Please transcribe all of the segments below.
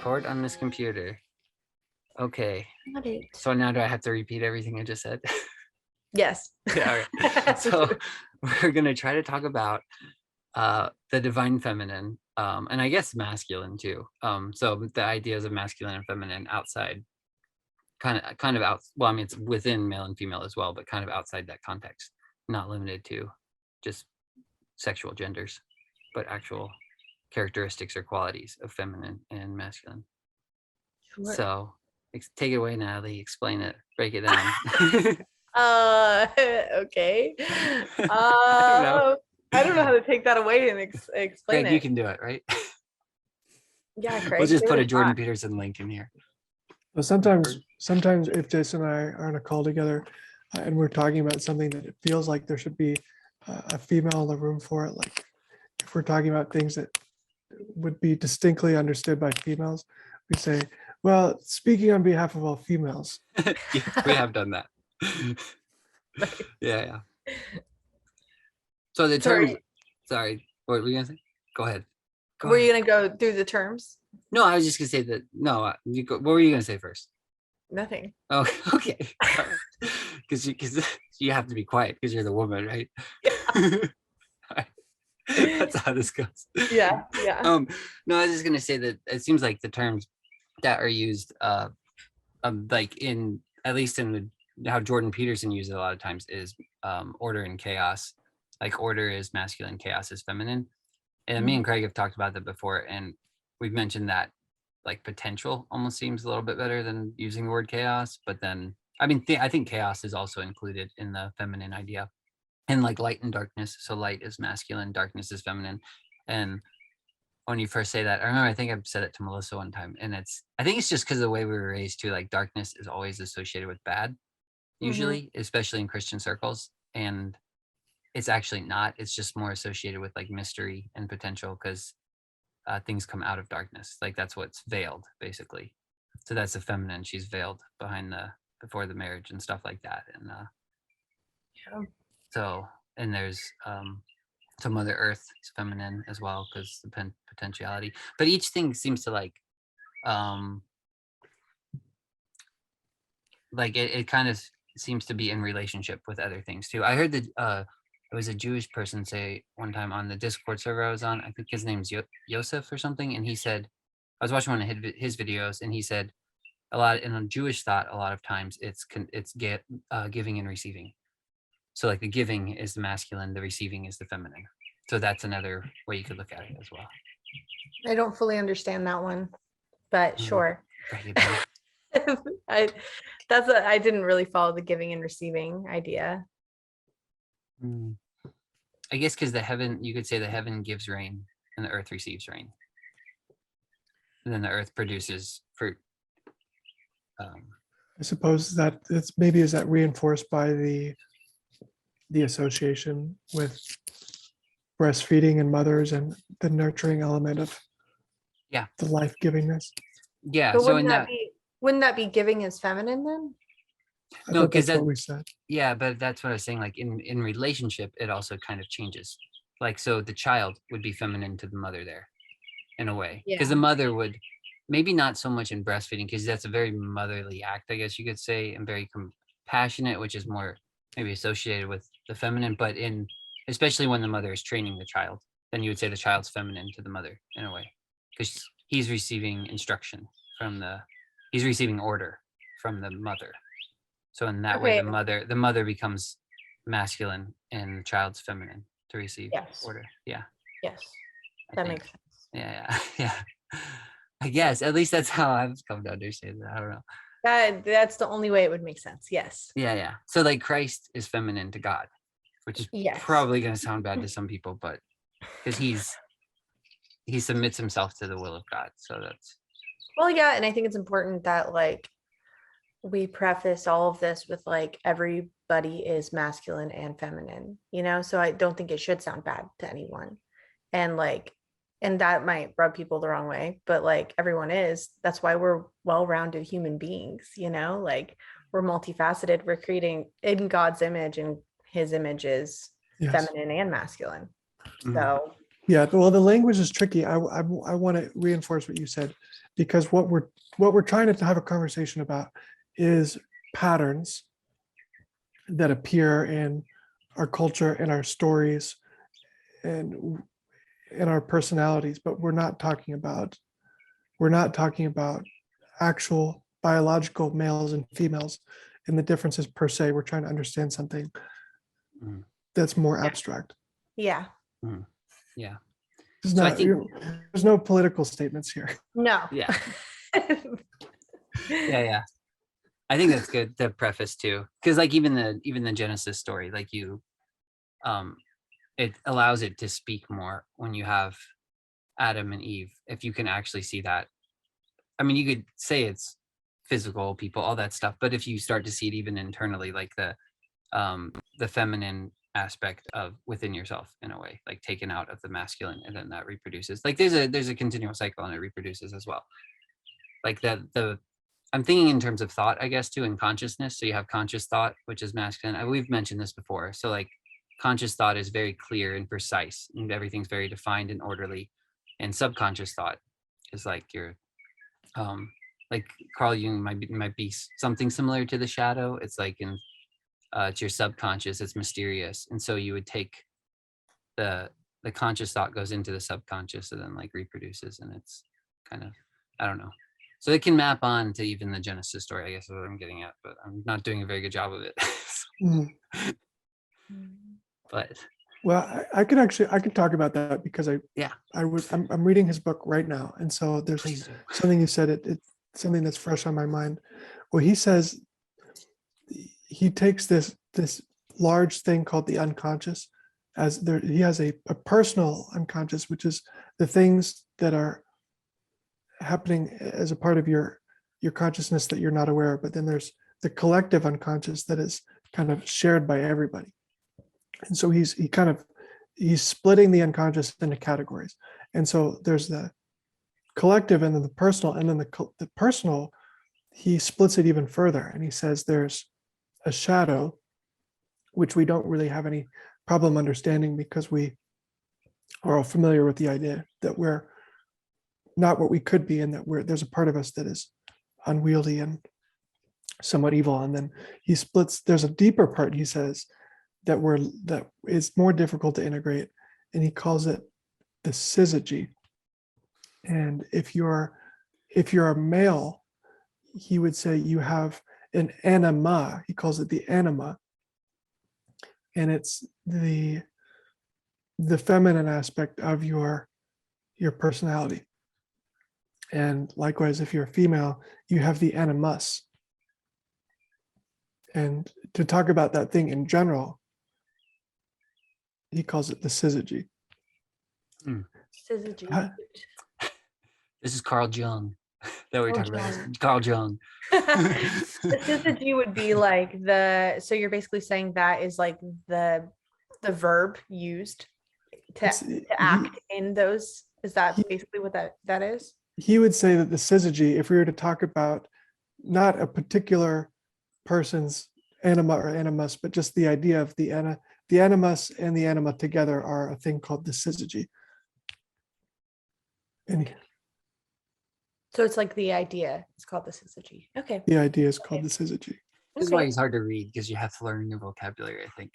record on this computer. Okay. Got it. So now do I have to repeat everything I just said? Yes. Yeah, all right. So we're going to try to talk about the divine feminine, and I guess masculine too. So the ideas of masculine and feminine outside, kind of out. Well, I mean, it's within male and female as well, but kind of outside that context, not limited to just sexual genders, but actual characteristics or qualities of feminine and masculine. Sure. So take it away, Natalie. Explain it. Break it down. Okay. I I don't know how to take that away and explain Craig, it. you can do it, right? Yeah, Craig. We'll just give put it a Jordan shot. Peterson link in here. Well, sometimes if Jason and I are on a call together and we're talking about something that it feels like there should be a female in the room for it, like if we're talking about things that would be distinctly understood by females, we say, well, speaking on behalf of all females. Yes, we have done that. Yeah. So the terms, sorry, what were you gonna say? Go ahead. Were you gonna go through the terms? No, I was just gonna say that. No, what were you gonna say first? Nothing. Oh, okay. Because you have to be quiet because you're the woman, right? Yeah. That's how this goes. Yeah. No, I was just gonna say that it seems like the terms that are used, like in at least in how Jordan Peterson uses it a lot of times is order and chaos. Like order is masculine, chaos is feminine. And me and Craig have talked about that before, and we've mentioned that like potential almost seems a little bit better than using the word chaos. But then, I mean, I think chaos is also included in the feminine idea, and like light and darkness. So light is masculine, darkness is feminine. And when you first say that, I remember I think I've said it to Melissa one time, and I think it's just because of the way we were raised too. Like darkness is always associated with bad, usually, especially in Christian circles, and it's actually not. It's just more associated with like mystery and potential because things come out of darkness. Like that's what's veiled, basically. So that's the feminine. She's veiled before the marriage and stuff like that. And Yeah. so, and there's so Mother Earth is feminine as well because the potentiality. But each thing seems to like it kind of seems to be in relationship with other things too. I heard that it was a Jewish person say one time on the Discord server I was on, I think his name's Yosef or something, and he said, I was watching one of his videos, and he said a lot in a Jewish thought, a lot of times it's giving and receiving. So like the giving is the masculine, the receiving is the feminine. So that's another way you could look at it as well. I don't fully understand that one, but sure. Break it down. I didn't really follow the giving and receiving idea. I guess because you could say the heaven gives rain and the earth receives rain. And then the earth produces fruit. I suppose that is that reinforced by the association with breastfeeding and mothers and the nurturing element of the life-givingness. Yeah. But So wouldn't that be giving is feminine then? No, because that's what we said. Yeah, but that's what I was saying. Like in relationship, it also kind of changes. Like so, the child would be feminine to the mother there, in a way, because the mother would maybe not so much in breastfeeding, because that's a very motherly act, I guess you could say, and very compassionate, which is more maybe associated with the feminine. But especially when the mother is training the child, then you would say the child's feminine to the mother in a way, because he's receiving instruction he's receiving order from the mother. So in that way, the mother becomes masculine and the child's feminine to receive order. Yeah. Yes. That makes sense. Yeah. I guess at least that's how I've come to understand that. I don't know. That's the only way it would make sense. Yes. Yeah. So like Christ is feminine to God, which is probably going to sound bad to some people, but because he submits himself to the will of God. So that's. Well, yeah, and I think it's important that like we preface all of this with like everybody is masculine and feminine, so I don't think it should sound bad to anyone, and that might rub people the wrong way, but like everyone that's why we're well-rounded human beings, like we're multifaceted, we're creating in God's image, and his image is feminine and masculine. So well, the language is tricky. I want to reinforce what you said, because what we're trying to have a conversation about is patterns that appear in our culture and our stories and in our personalities, but we're not talking about actual biological males and females and the differences per se. We're trying to understand something that's more abstract. Yeah. Yeah. There's So I not, think- there's no political statements here. No. Yeah. Yeah. I think that's good, the preface too, because like even the Genesis story, like it allows it to speak more when you have Adam and Eve, if you can actually see that. I mean, you could say it's physical people, all that stuff, but if you start to see it even internally, like the feminine aspect of within yourself in a way, like taken out of the masculine, and then that reproduces. Like there's a continual cycle and it reproduces as well. Like I'm thinking in terms of thought, I guess, too, and consciousness. So you have conscious thought, which is masculine. We've mentioned this before. So like conscious thought is very clear and precise, and everything's very defined and orderly. And subconscious thought is like your, like Carl Jung might be something similar to the shadow. It's like it's your subconscious. It's mysterious, and so you would take the conscious thought goes into the subconscious and then like reproduces, and it's kind of, I don't know. So it can map on to even the Genesis story, I guess is what I'm getting at, but I'm not doing a very good job of it. But Well, I could talk about that because I'm reading his book right now, and so there's please do. something you said it's something that's fresh on my mind. Well, he says he takes this large thing called the unconscious as there. He has a personal unconscious, which is the things that are happening as a part of your consciousness that you're not aware of. But then there's the collective unconscious that is kind of shared by everybody. And so he's splitting the unconscious into categories. And so there's the collective and then the personal, and then the personal, he splits it even further. And he says there's a shadow, which we don't really have any problem understanding because we are all familiar with the idea that we're not what we could be, and that there's a part of us that is unwieldy and somewhat evil. And then he splits, there's a deeper part, he says, that is more difficult to integrate, and he calls it the syzygy. And if you're a male, he would say you have an anima. He calls it the anima, and it's the feminine aspect of your personality. And likewise, if you're a female, you have the animus. And to talk about that thing in general, he calls it the syzygy. Syzygy. This is Carl Jung that we're talking about. Jung. Carl Jung. The syzygy would be like so you're basically saying that is like the verb used to act in those. Is that basically what that is? He would say that the syzygy, if we were to talk about not a particular person's anima or animus, but just the idea of the animus and the anima together are a thing called the syzygy. And So it's like the idea. It's called the syzygy. Okay. the idea is called the syzygy. This is why he's hard to read, because you have to learn new vocabulary, I think,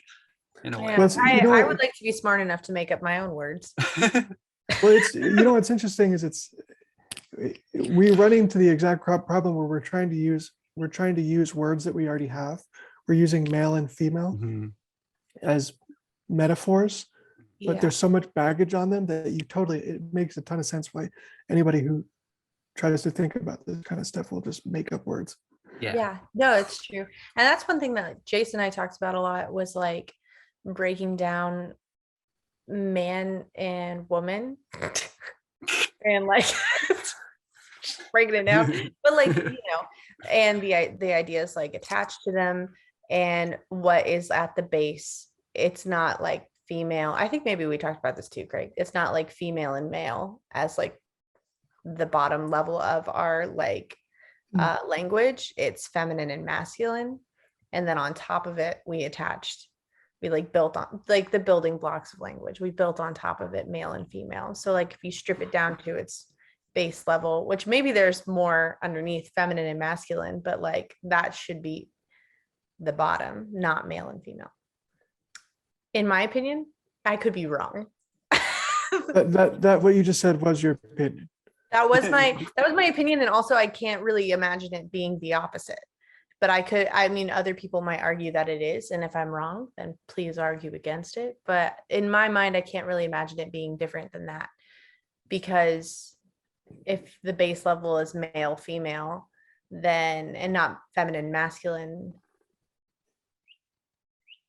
in a way. Yeah, Well, I would like to be smart enough to make up my own words. Well, it's what's interesting is we run into the exact problem where we're trying to use words that we already have. We're using male and female as metaphors, but there's so much baggage on them that it makes a ton of sense why anybody who tries to think about this kind of stuff will just make up words. Yeah, no, it's true. And that's one thing that Jason and I talked about a lot, was like breaking down man and woman and like breaking it down, but like, and the ideas like attached to them and what is at the base. It's not like female. I think maybe we talked about this too, Craig. It's not like female and male as like the bottom level of our like language. It's feminine and masculine, and then on top of it we like built on like the building blocks of language. We built on top of it male and female. So like if you strip it down to its base level, which maybe there's more underneath feminine and masculine, but like that should be the bottom, not male and female. In my opinion, I could be wrong. That what you just said was your opinion. That was my opinion, and also I can't really imagine it being the opposite. But I mean, other people might argue that it is, and if I'm wrong, then please argue against it. But in my mind, I can't really imagine it being different than that, because if the base level is male, female, then, and not feminine, masculine,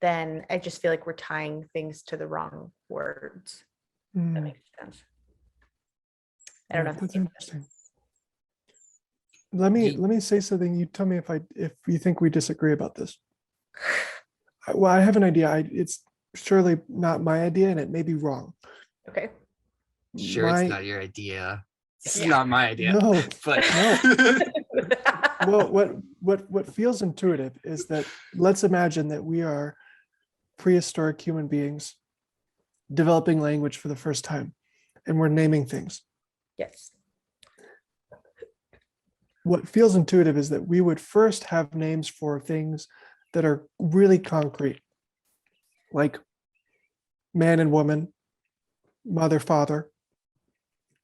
then I just feel like we're tying things to the wrong words. That Mm, makes sense. I don't know. that's interesting. Let me say something. You tell me if you think we disagree about this. Well, I have an idea. It's surely not my idea, and it may be wrong. Okay. Sure, My- it's not your idea. This is Yeah. not my idea. No, But well, what feels intuitive is that let's imagine that we are prehistoric human beings developing language for the first time, and we're naming things. Yes. What feels intuitive is that we would first have names for things that are really concrete, like man and woman, mother, father.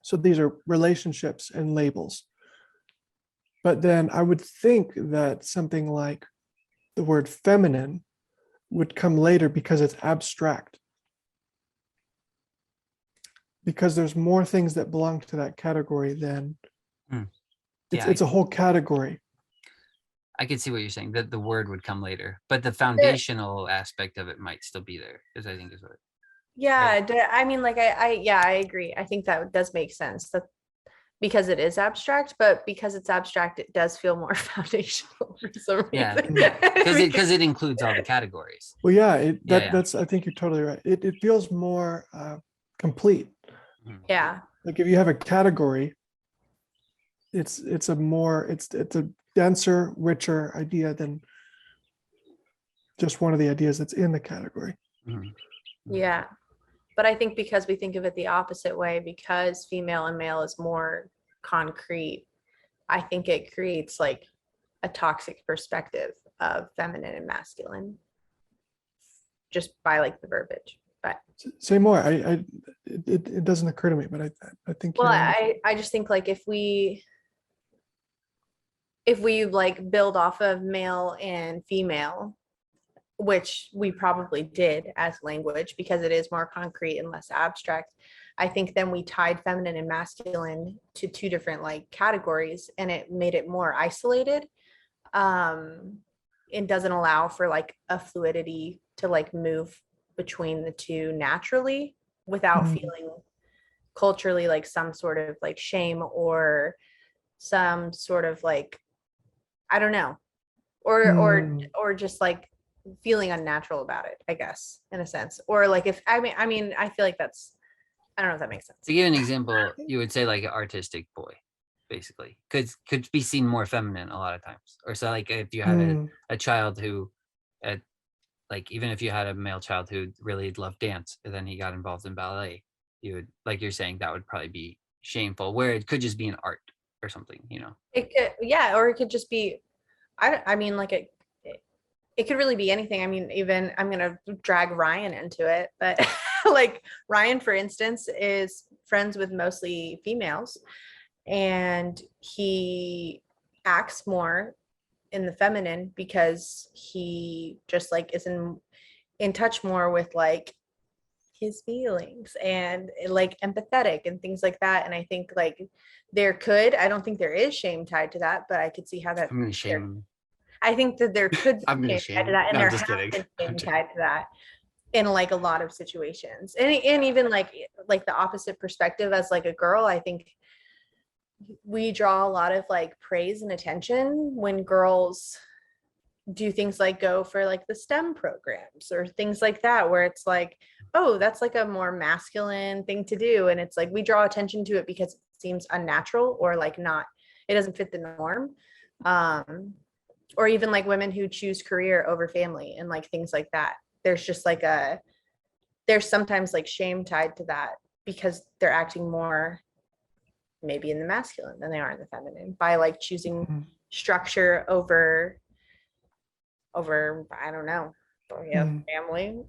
So these are relationships and labels. But then I would think that something like the word feminine would come later because it's abstract. Because there's more things that belong to that category than Yeah, it's a whole category. I can see what you're saying, that the word would come later, but the foundational aspect of it might still be there, because I think is what. Yeah, I mean, like I agree. I think that does make sense, that because it is abstract, but because it's abstract, it does feel more foundational for some Yeah. reason. Because it includes all the categories. Well, yeah, Yeah. that's, I think you're totally right. It feels more complete. Yeah. Like if you have a category, it's a denser, richer idea than just one of the ideas that's in the category. Mhm. Yeah. But I think because we think of it the opposite way, because female and male is more concrete, I think it creates like a toxic perspective of feminine and masculine just by like the verbiage. But Say more. It doesn't occur to me, but I think well, you're I just think like if we like build off of male and female, which we probably did as language because it is more concrete and less abstract, I think then we tied feminine and masculine to two different like categories, and it made it more isolated. It doesn't allow for like a fluidity to like move between the two naturally without Mm. feeling culturally like some sort of like shame or some sort of like, I don't know, or just like feeling unnatural about it, I guess, in a sense. Or like if I mean I feel like that's, I don't know if that makes sense. To give an example, you would say like an artistic boy, basically, could be seen more feminine a lot of times. Or so like if you had a child who, like even if you had a male child who really loved dance and then he got involved in ballet, you would, like you're saying, that would probably be shameful, where it could just be an art or something, you know. It could, yeah, or it could just be, I mean like it could really be anything. I mean, even I'm gonna drag Ryan into it, but like Ryan, for instance, is friends with mostly females, and he acts more in the feminine because he just like is in touch more with like his feelings and like empathetic and things like that. And I think like I don't think there is shame tied to that, but I could see how that I'm gonna shame him. I think that there could be I'm gonna shame tied shame to that, and no, there I'm just has kidding. been I'm shame just- tied to that in like a lot of situations, and even like the opposite perspective as like a girl. I think we draw a lot of like praise and attention when girls do things like go for like the STEM programs or things like that, where it's like, oh, that's like a more masculine thing to do, and it's like we draw attention to it because it seems unnatural or like not, it doesn't fit the norm. Or even like women who choose career over family and like things like that. There's just like there's sometimes like shame tied to that because they're acting more maybe in the masculine than they are in the feminine by like choosing Mhm. structure over I don't know, family.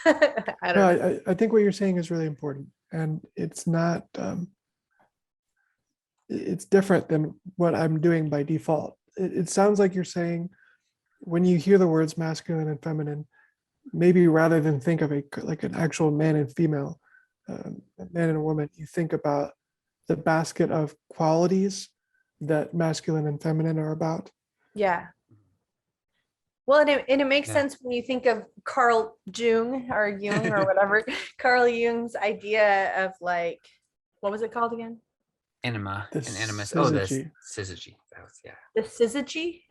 I No, don't know. I think what you're saying is really important, and it's not it's different than what I'm doing by default. It sounds like you're saying when you hear the words masculine and feminine, maybe rather than think of like an actual man and female, a man and a woman, you think about the basket of qualities that masculine and feminine are about. Yeah. Well, and it makes Yeah. sense when you think of Carl Jung or Jung or whatever, Carl Jung's idea of like, what was it called again? Anima The and animus. Oh, the syzygy. syzygy. That was, yeah. The Syzygy?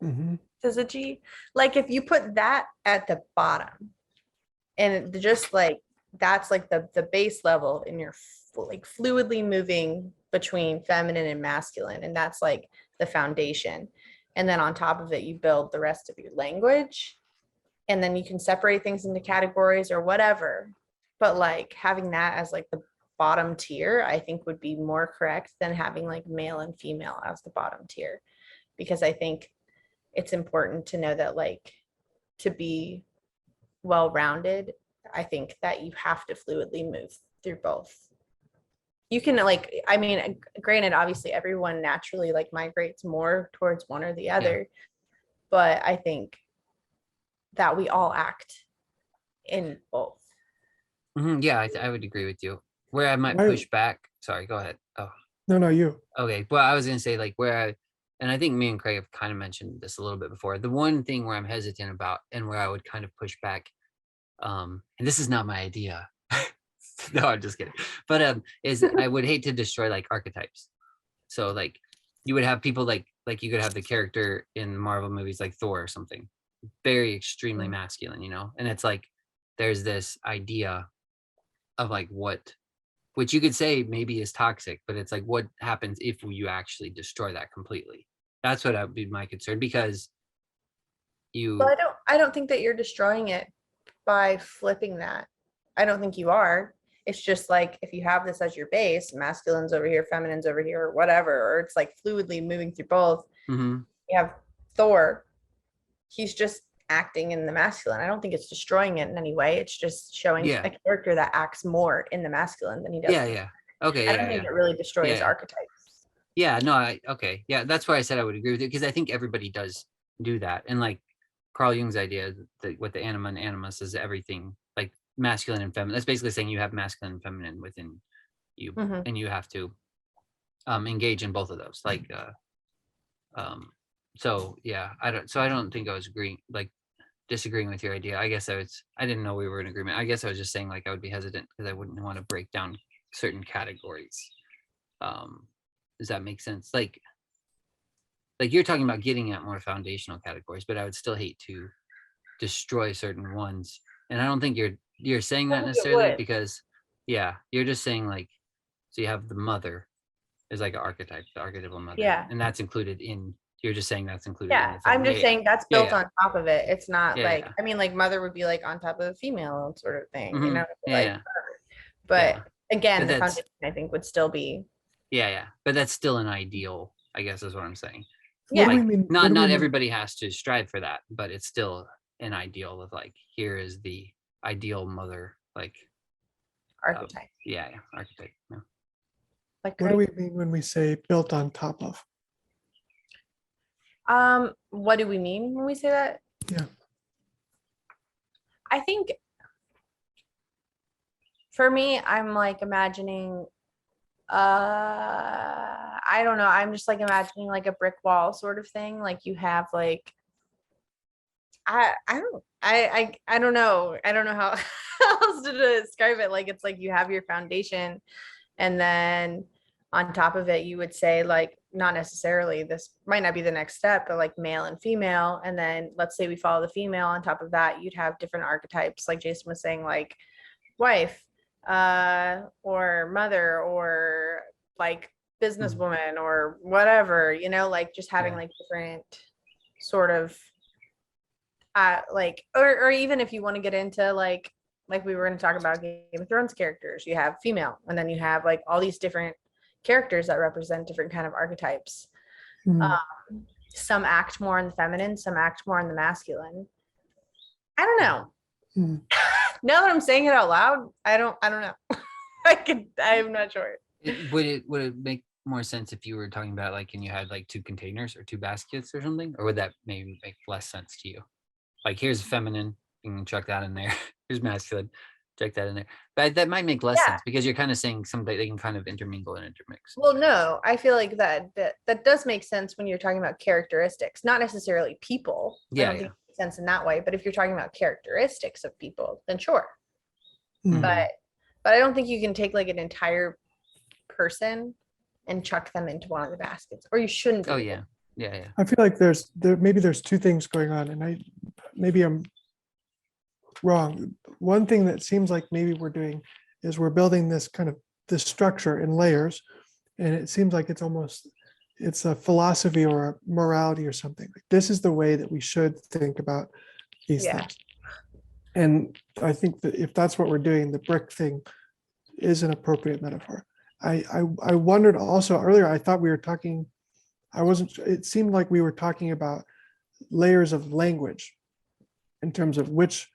Mhm. Syzygy? Like if you put that at the bottom and just like, that's like the base level and you're like fluidly moving between feminine and masculine. And that's like the foundation. And then on top of it, you build the rest of your language. And then you can separate things into categories or whatever. But like having that as like the bottom tier, I think would be more correct than having like male and female as the bottom tier. Because I think it's important to know that like to be well-rounded, I think that you have to fluidly move through both. You can like, I mean, granted, obviously everyone naturally like migrates more towards one or the other, but I think that we all act in both. Yeah, I would agree with you. Where I might Why- push back. Sorry, go ahead. Oh, No, you. okay. Well, I was gonna say like and I think me and Craig have kind of mentioned this a little bit before. The one thing where I'm hesitant about and where I would kind of push back, and this is not my idea. No, I'm just kidding. But is I would hate to destroy like archetypes. So like you would have people like you could have the character in Marvel movies like Thor or something, very extremely masculine, and it's like there's this idea of like which you could say maybe is toxic, but it's like what happens if you actually destroy that completely. That's what would be my concern, because Well, you I don't think that you're destroying it by flipping that. I don't think you are. It's just like if you have this as your base, masculine's over here, feminine's over here, or whatever, or it's like fluidly moving through both. Mhm. You have Thor. He's just acting in the masculine. I don't think it's destroying it in any way. It's just showing Yeah. a character that acts more in the masculine than he does. Yeah. Okay. I don't think it really destroys Yeah. archetypes. Yeah, no, okay. Yeah, that's why I said I would agree with it, because I think everybody does do that. And like Carl Jung's idea that with the anima and animus is everything like masculine and feminine. That's basically saying you have masculine and feminine within you, Mhm. and you have to engage in both of those. Like so yeah, I don't think I was disagreeing with your idea. I guess I didn't know we were in agreement. I guess I was just saying like I would be hesitant because I wouldn't want to break down certain categories. Does that make sense? Like you're talking about getting at more foundational categories, but I would still hate to destroy certain ones. And I don't think you're saying that think it necessarily, would. because you're just saying like, so you have the mother is like an archetype, the archetypal mother, Yeah. and that's included in. You're just saying that's included in Yeah, the I'm feminine. just saying that's Yeah, built yeah. on top of it. It's not Yeah, like, yeah. I mean, like mother would be like on top of a female sort of thing, you Mhm. know? Yeah, Like, yeah. but Yeah. again, But the that's- foundation I think would still be, Yeah. But that's still an ideal, I guess is what I'm saying. What do yeah. we mean? what Not do we mean- everybody has to strive for that, but it's still an ideal of like, here is the ideal mother, like Archetype. archetype. Yeah. Like, What do we mean when we say built on top of? what do we mean when we say that? Yeah. I think for me, I'm like imagining, I don't know. I'm just like imagining like a brick wall sort of thing. Like you have like, I don't know. I don't know how else to describe it. Like it's like you have your foundation, and then on top of it, you would say like not necessarily, this might not be the next step, but like male and female. And then let's say we follow the female on top of that, you'd have different archetypes, like Jason was saying, like wife, or mother, or like businesswoman, or whatever, you know, like just having Yeah. like different sort of like, or even if you want to get into like we were going to talk about Game of Thrones characters, you have female, and then you have like all these different characters that represent different kind of archetypes. Mm, Some act more in the feminine, some act more in the masculine. I don't know. mm. Now that I'm saying it out loud, I don't know. I'm not sure. Would it make more sense if you were talking about like, and you had like two containers or two baskets or something, or would that maybe make less sense to you? Like, here's feminine, you can chuck that in there. Here's masculine, check that in there. But that might make less Yeah. sense because you're kind of saying something they can kind of intermingle and intermix. Well, no, I feel like that does make sense when you're talking about characteristics, not necessarily people. I Yeah, don't think it makes sense in that way. But if you're talking about characteristics of people, then sure. Mm. But I don't think you can take like an entire person and chuck them into one of the baskets, or you shouldn't. Oh yeah. Yeah. I feel like maybe there's two things going on, and maybe I'm wrong. One thing that seems like maybe we're doing is we're building this structure in layers, and it seems like it's a philosophy or a morality or something. Like, this is the way that we should think about these things. And I think that if that's what we're doing, the brick thing is an appropriate metaphor. I wondered also earlier, I thought we were talking, it seemed like we were talking about layers of language in terms of which,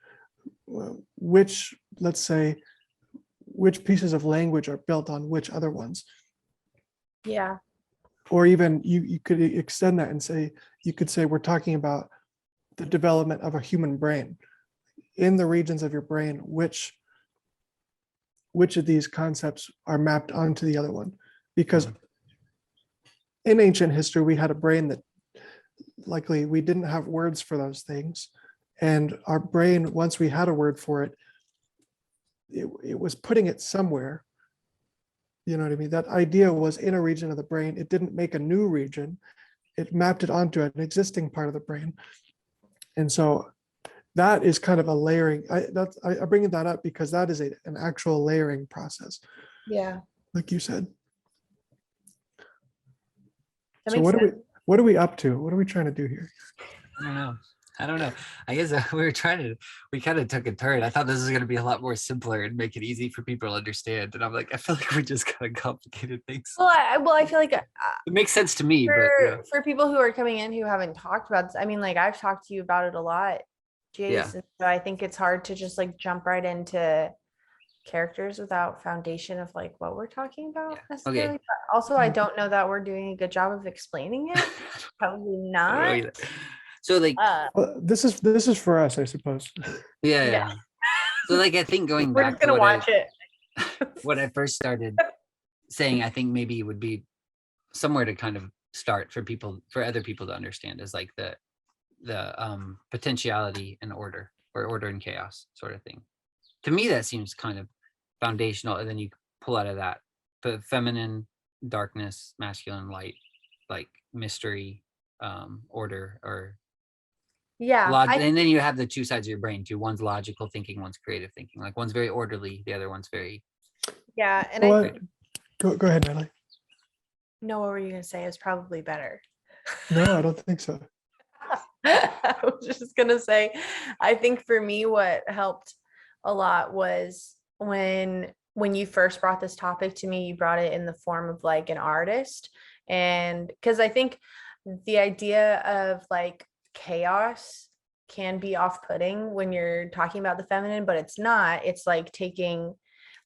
let's say, which pieces of language are built on which other ones. Yeah. Or even you could extend that and say, you could say we're talking about the development of a human brain. In the regions of your brain, which of these concepts are mapped onto the other one? Because in ancient history, we had a brain that likely we didn't have words for those things. And our brain, once we had a word for it, it was putting it somewhere. You know what I mean? That idea was in a region of the brain. It didn't make a new region. It mapped it onto an existing part of the brain. And so that is kind of a layering. I bring that up because that is an actual layering process. Yeah. Like you said. That So makes sense. what are we up to? What are we trying to do here? I don't know. I guess we kind of took a turn. I thought this was going to be a lot more simpler and make it easy for people to understand. And I'm like, I feel like we just kind of complicated things. Well, I feel like It makes sense to me, for people who are coming in who haven't talked about this, I mean, like I've talked to you about it a lot, Jason. So I think it's hard to just like jump right into characters without foundation of like what we're talking about necessarily. Okay. But also, I don't know that we're doing a good job of explaining it. Probably not. So like, Well, this is for us, I suppose. yeah. So like, I think going We're back just gonna to watch it. when I first started saying, I think maybe it would be somewhere to kind of start for other people to understand is like the potentiality and order, or order and chaos sort of thing. To me, that seems kind of foundational. And then you pull out of that the feminine, darkness, masculine, light, like mystery, order, or Yeah. and then you have the two sides of your brain too. One's logical thinking, one's creative thinking. Like one's very orderly, the other one's very. Yeah. And Well, I think, go ahead, Natalie. no, what were you gonna say is probably better. No, I don't think so. I was just gonna say, I think for me, what helped a lot was when you first brought this topic to me, you brought it in the form of like an artist. And because I think the idea of like chaos can be off-putting when you're talking about the feminine, but it's not. It's like taking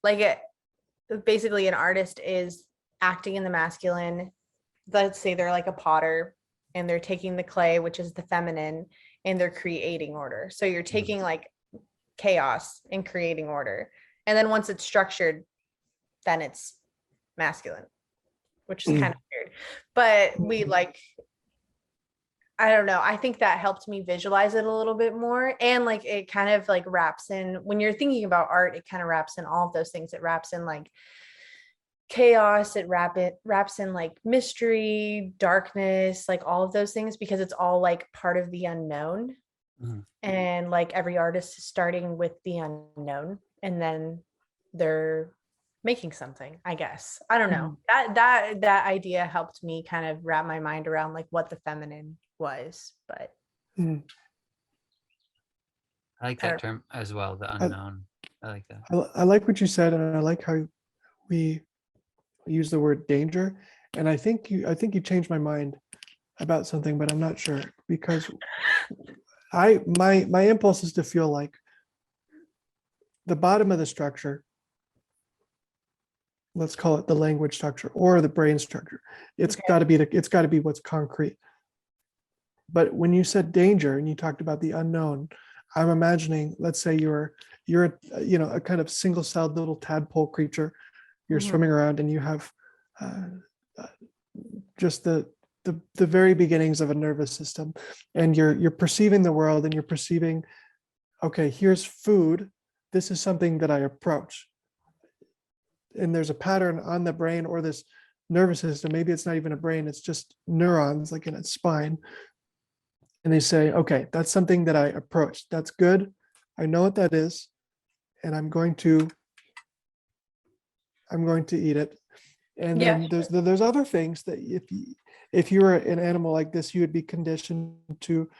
like it basically an artist is acting in the masculine. Let's say they're like a potter and they're taking the clay, which is the feminine, and they're creating order. So you're taking like chaos and creating order. And then once it's structured, then it's masculine, which is kind of weird. But we like, I don't know. I think that helped me visualize it a little bit more. And like, it kind of like wraps in, when you're thinking about art, it kind of wraps in all of those things. It wraps in like chaos, it wraps in like mystery, darkness, like all of those things, because it's all like part of the unknown. And like every artist is starting with the unknown and then they're making something, I guess. I don't know. That idea helped me kind of wrap my mind around like what the feminine was. But I like that term as well, the unknown. I like that. I like what you said, and I like how we use the word danger, and I think you changed my mind about something, but I'm not sure, because my impulse is to feel like the bottom of the structure, let's call it the language structure or the brain structure, it's Okay. got to be what's concrete. But when you said danger and you talked about the unknown, I'm imagining, let's say you're a kind of single-celled little tadpole creature, you're Mhm. swimming around and you have uh, just the very beginnings of a nervous system, and you're perceiving the world, and you're perceiving, okay, here's food, this is something that I approach, and there's a pattern on the brain or this nervous system, maybe it's not even a brain, it's just neurons like in its spine, and they say, okay, that's something that I approach, that's good, I know what that is, and I'm going to eat it. And Yeah, then there's other things that if you were an animal like this, you would be conditioned to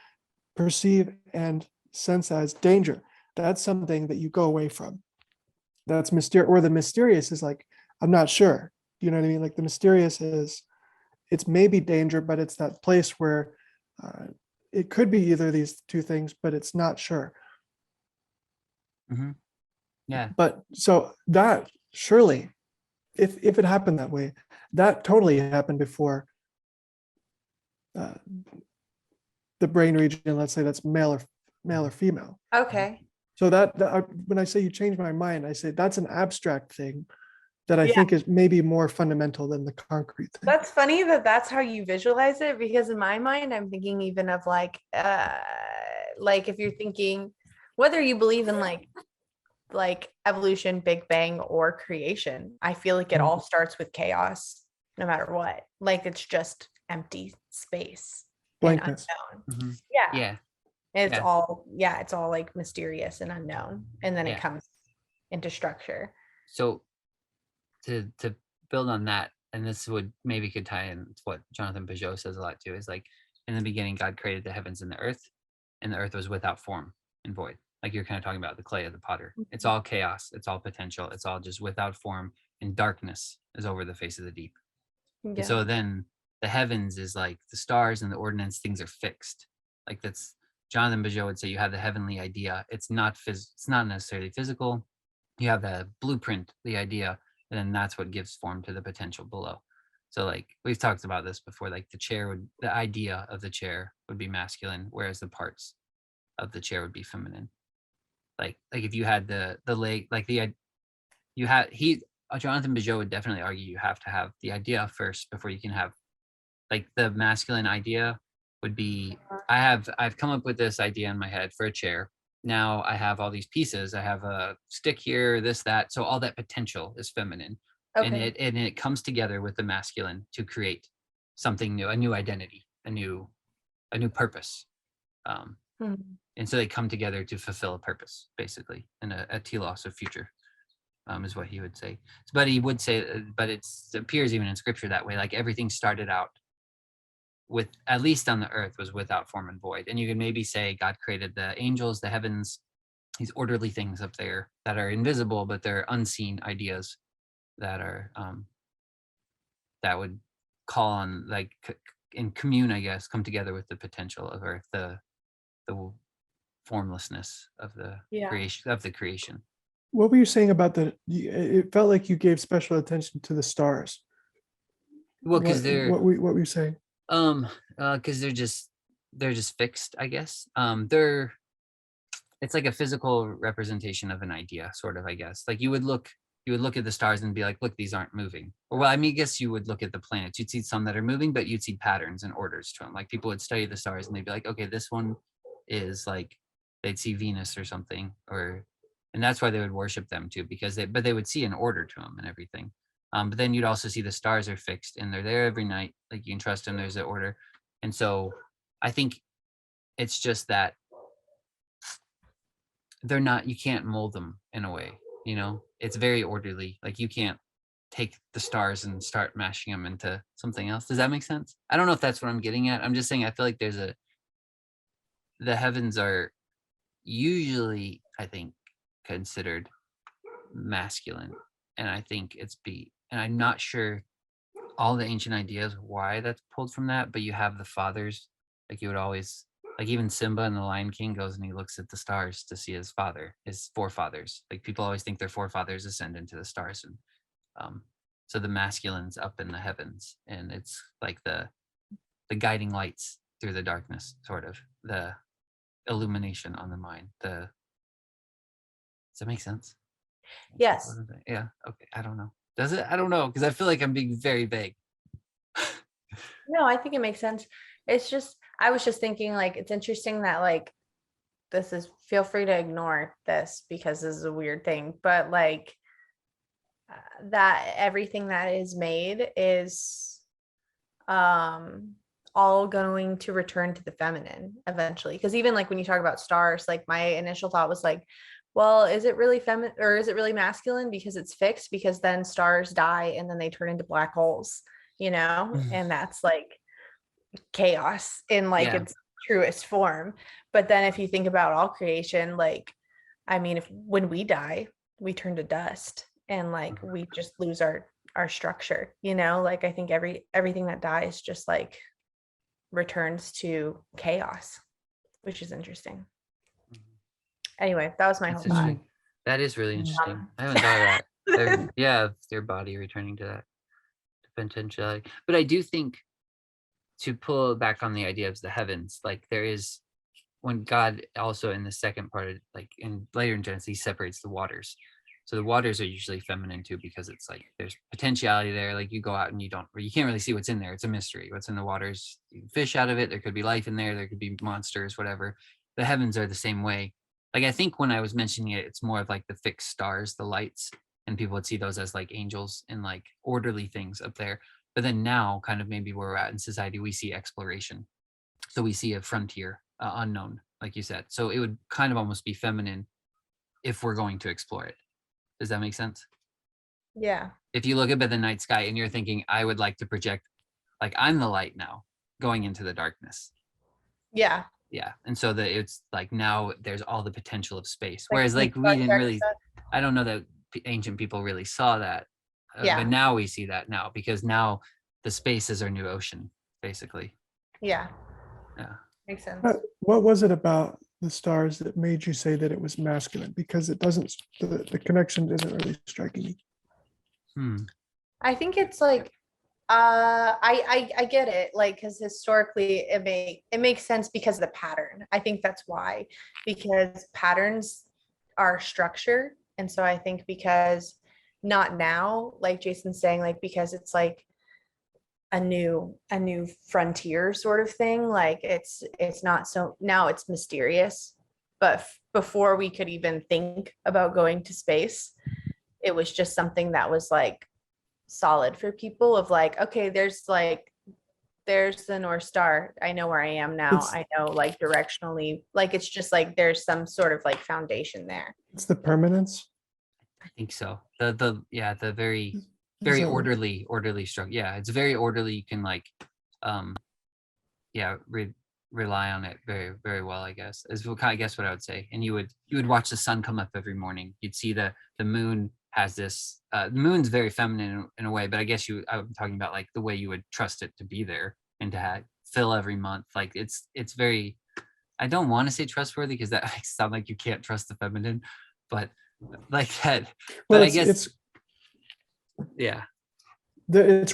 perceive and sense as danger. That's something that you go away from. That's mysterious, or the mysterious is like, I'm not sure. You know what I mean? Like the mysterious is, it's maybe danger, but it's that place where it could be either of these two things, but it's not sure. Yeah. But so that surely, if it happened that way, that totally happened before uh, the brain region, let's say that's male or female. okay. So when I say you change my mind, I say that's an abstract thing that I Yeah. think is maybe more fundamental than the concrete thing. That's funny that that's how you visualize it, because in my mind, I'm thinking even of like if you're thinking whether you believe in like evolution, Big Bang, or creation, I feel like it all starts with chaos, no matter what. Like it's just empty space and Blankness. unknown. Yeah. Yeah. It's Yeah. all it's all like mysterious and unknown. And then Yeah. it comes into structure. So to build on that, and this would maybe could tie in to what Jonathan Peugeot says a lot too, is like in the beginning God created the heavens and the earth was without form and void. Like you're kind of talking about the clay of the potter. It's all chaos, it's all potential, it's all just without form, and darkness is over the face of the deep. And so then the heavens is like the stars and the ordinance, things are fixed. Like that's Jonathan Peugeot would say you have the heavenly idea. It's not it's not necessarily physical. You have the blueprint, the idea, and then that's what gives form to the potential below. So like we've talked about this before, like the idea of the chair would be masculine, whereas the parts of the chair would be feminine. Like if you had the leg, like you had Jonathan Peugeot would definitely argue you have to have the idea first before you can have, like the masculine idea would be, I've come up with this idea in my head for a chair. Now I have all these pieces. I have a stick here, this, that. So all that potential is feminine. And Okay. it comes together with the masculine to create something new, a new identity, a new purpose. Mhm. And so they come together to fulfill a purpose, basically, and a telos of future. Is what he would say. But he would say, but it appears even in scripture that way, like everything started out with, at least on the earth, was without form and void. And you can maybe say God created the angels, the heavens, these orderly things up there that are invisible, but they're unseen ideas that are that would call on, like in commune, I guess, come together with the potential of earth, the formlessness of the creation. What were you saying about it felt like you gave special attention to the stars. Well, because they're what were you saying? Because they're just fixed, I guess. It's like a physical representation of an idea, sort of, I guess. Like you would look at the stars and be like, look, these aren't moving. Or well, I mean, I guess you would look at the planets, you'd see some that are moving, but you'd see patterns and orders to them. Like people would study the stars and they'd be like, okay, this one is like, they'd see Venus or something, and that's why they would worship them too, because they would see an order to them and everything. But then you'd also see the stars are fixed and they're there every night. Like you can trust them, there's an order. And so I think it's just that they're not, you can't mold them in a way, it's very orderly. Like you can't take the stars and start mashing them into something else. Does that make sense? I don't know if that's what I'm getting at. I'm just saying I feel like the heavens are usually, I think, considered masculine, and I think it's and I'm not sure all the ancient ideas why that's pulled from that, but you have the fathers, like you would always, like even Simba in the Lion King goes and he looks at the stars to see his father, his forefathers. Like people always think their forefathers ascend into the stars, and so the masculine's up in the heavens, and it's like the guiding lights through the darkness, sort of the illumination on the mind. Does that make sense? Yes. Yeah. Okay. I don't know. Does it? I don't know, because I feel like I'm being very vague. No, I think it makes sense. It's just, I was just thinking like, it's interesting that like, this is, feel free to ignore this because this is a weird thing, but like that everything that is made is all going to return to the feminine eventually. Because even like when you talk about stars, like my initial thought was like, well, is it really feminine or is it really masculine because it's fixed? Because then stars die and then they turn into black holes, you know, and that's like chaos in like Yeah. its truest form. But then if you think about all creation, like, I mean, if when we die, we turn to dust and like we just lose our structure, you know, like I think everything that dies just like returns to chaos, which is interesting. Anyway, that was my That's whole thought. interesting. That is really interesting. Um, I haven't thought of that. Yeah, their body returning to that potentiality. But I do think, to pull back on the idea of the heavens, like there is, when God also in the second part of, like in later in Genesis, he separates the waters. So the waters are usually feminine too, because it's like there's potentiality there. Like you go out and you can't really see what's in there. It's a mystery. What's in the waters, you can fish out of it. There could be life in there. There could be monsters, whatever. The heavens are the same way. Like I think when I was mentioning it, it's more of like the fixed stars, the lights, and people would see those as like angels and like orderly things up there. But then now, kind of maybe where we're at in society, we see exploration. So we see a frontier, unknown, like you said. So it would kind of almost be feminine if we're going to explore it. Does that make sense? yeah. If you look up at the night sky and you're thinking, I would like to project, like I'm the light now going into the darkness. Yeah. Yeah. And so that it's like now there's all the potential of space. Like Whereas like Star we didn't Trek really, stuff. I don't know that ancient people really saw that. Yeah. But now we see that now, because now the space is our new ocean, basically. Yeah. Yeah. Makes sense. What was it about the stars that made you say that it was masculine? Because it doesn't, the connection isn't really striking me. I think it's like I get it, like because historically it makes sense because of the pattern. I think that's why, because patterns are structure. And so I think because not now, like Jason's saying, like because it's like a new frontier sort of thing. Like it's not so now it's mysterious. But before we could even think about going to space, it was just something that was like solid for people of like, okay, there's the North Star. I know where I am now. It's- I know like directionally, like it's just like there's some sort of like foundation there. It's the permanence. I think so. The very Is that what- orderly structure. Yeah, it's very orderly. You can like rely on it very, very well, I guess. Is what I guess what I would say. And you would watch the sun come up every morning. You'd see the moon has this the moon's very feminine in a way, but I guess I'm talking about like the way you would trust it to be there and to fill every month. Like it's very, I don't want to say trustworthy because that makes it sound like you can't trust the feminine, but like that. Well, But I guess yeah. It's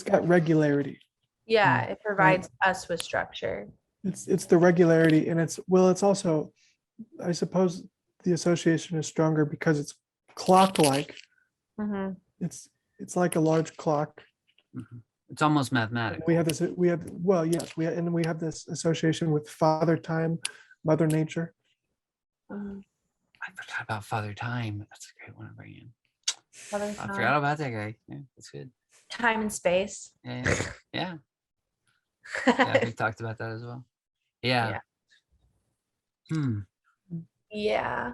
got regularity. Yeah, it provides us with structure. It's the regularity, and it's also, I suppose the association is stronger because it's clock-like. Mm-hmm. It's like a large clock. It's almost mathematical. We have this association with Father Time, Mother Nature. Mm-hmm. I forgot about Father Time. That's a great one to bring in. Father I Time. forgot about that guy. Yeah, that's good. Time and space. Yeah. Yeah, we talked about that as well. Yeah. Yeah.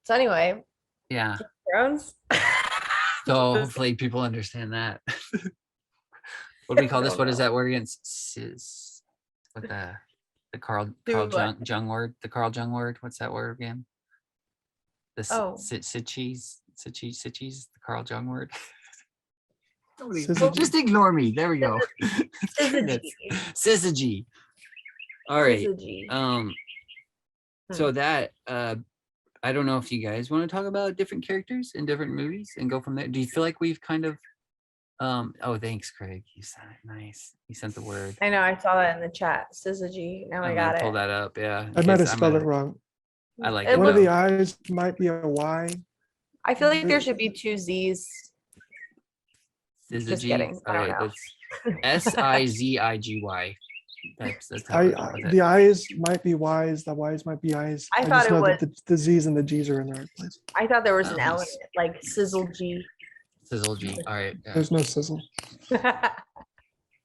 So anyway, Yeah. Thrones. So hopefully people understand that. What do we call this? What is that word again? What the Carl Jung word? The Carl Jung word. What's that word again? The Syzygy. Syzygy's the Carl Jung word. Syzygy. Just ignore me. There we go. Syzygy. Syzygy. All right. Syzygy. So that I don't know if you guys want to talk about different characters in different movies and go from there. Do you feel like we've kind of oh, thanks, Craig. You sent it. Nice. You sent the word. I know, I saw that in the chat. Syzygy. Now I I'm got gonna it. pull that up. Yeah. I might have spelled it wrong. I like It it. One of though. the I's might be a Y. I feel like there should be 2 Z's. Just Syzygy. kidding. I don't All right, know. that's Syzygy. That's how it's with The it. I's might be Y's, the Y's might be I's. I I thought just it know was- that the Z's and the G's are in the right place. I thought there was an Oh, L in nice. it, like sizzle G. Syzygy. All right. Yeah. There's no sizzle.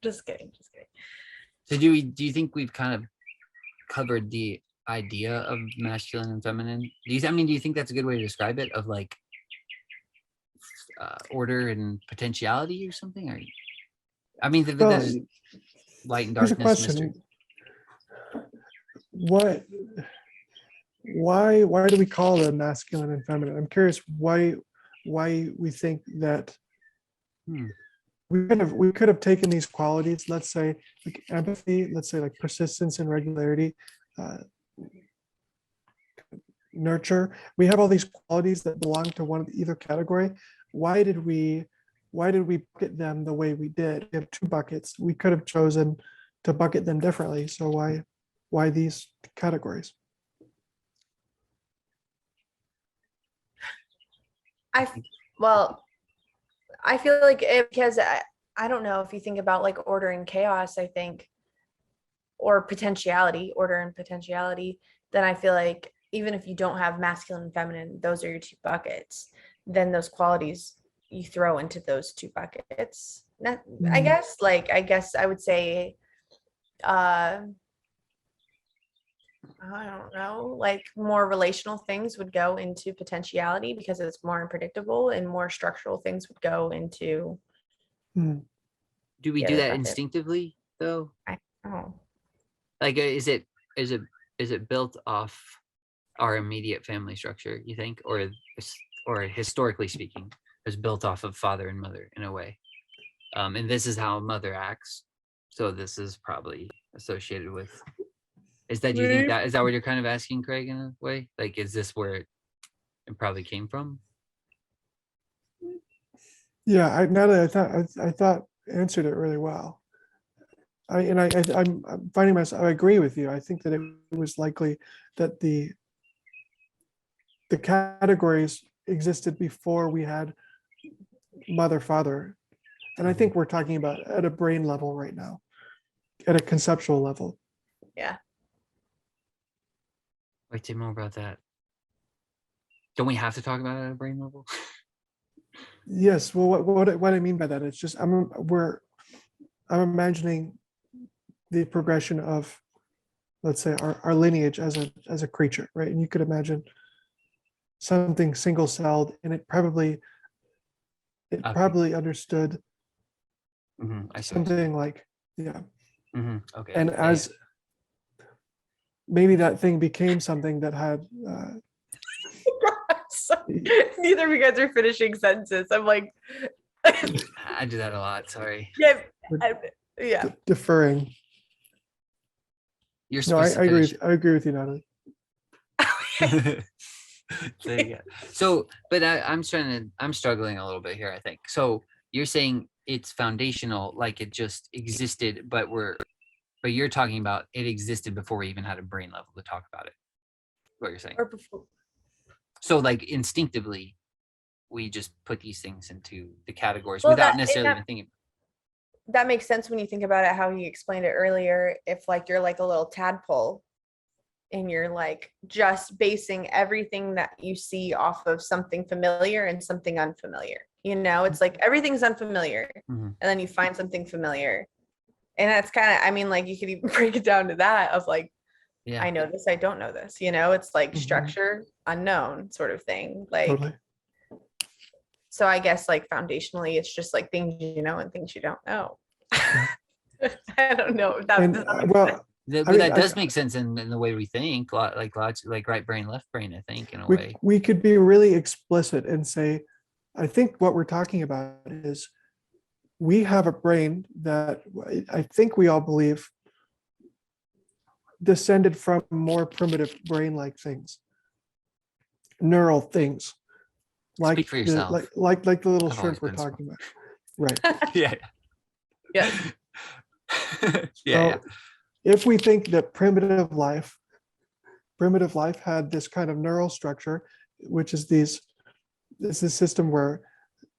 Just kidding. Just kidding. So do you think we've kind of covered the idea of masculine and feminine? Do you think that's a good way to describe it, of like order and potentiality or something? Or I mean, Well, there's light and here's a darkness, mystery. question. Why do we call them masculine and feminine? I'm curious why we think that Hmm. we could have taken these qualities, let's say like empathy, let's say like persistence and regularity, nurture. We have all these qualities that belong to one of either category. Why did we bucket them the way we did? We have 2 buckets. We could have chosen to bucket them differently. So why these categories? Well, I feel like because I don't know if you think about like order and chaos, I think, or potentiality, order and potentiality, then I feel like even if you don't have masculine and feminine, those are your 2 buckets, then those qualities you throw into those 2 buckets. I guess I would say I don't know, like more relational things would go into potentiality because it's more unpredictable, and more structural things would go into Do we Yeah, do the that bucket. instinctively though? oh Like, is it built off our immediate family structure, you think, or historically speaking, is built off of father and mother in a way? And this is how mother acts. So this is probably associated with. Do you think that is that what you're kind of asking, Craig, in a way? Like, is this where it probably came from? Yeah, Natalie, I thought answered it really well. I'm finding myself. I agree with you. I think that it was likely that the categories existed before we had mother, father, and I think we're talking about at a brain level right now, at a conceptual level. yeah. Wait, say more about that. Don't we have to talk about it at a brain level? Yes. Well, what I mean by that, it's just I'm imagining the progression of, let's say, our lineage as a creature, right? And you could imagine something single-celled, and it probably understood I see. something like, yeah. Okay. And yeah, as maybe that thing became something that had Neither of you guys are finishing sentences. I'm like, I do that a lot. Sorry. yeah, We're yeah. deferring. You're No, I supposed to agree. finish. I agree with you, Natalie. There you go. So, but I'm struggling a little bit here, I think. So you're saying it's foundational, like it just existed, but you're talking about it existed before we even had a brain level to talk about it. What you're saying. Or before. So like instinctively, we just put these things into the categories Well, without that- necessarily that- even thinking. That makes sense when you think about it, how he explained it earlier. If like you're like a little tadpole and you're like just basing everything that you see off of something familiar and something unfamiliar, it's like everything's unfamiliar and then you find something familiar. And that's kind of, I mean, like you could even break it down to that of like, Yeah. I know this, I don't know this, it's like structure unknown sort of thing. Like, Totally. so I guess like foundationally, it's just like things you know and things you don't know. I don't know. If that And does that make sense. well, But mean, that does make sense in the way we think, like right brain, left brain, I think, in a way. we could be really explicit and say, I think what we're talking about is we have a brain that I think we all believe descended from more primitive brain-like things, neural things, like Speak for yourself. like the little I've shrimp always we're been smart. talking about, right? Yeah. Yeah. Yeah. So if we think that primitive life had this kind of neural structure, which is this is system where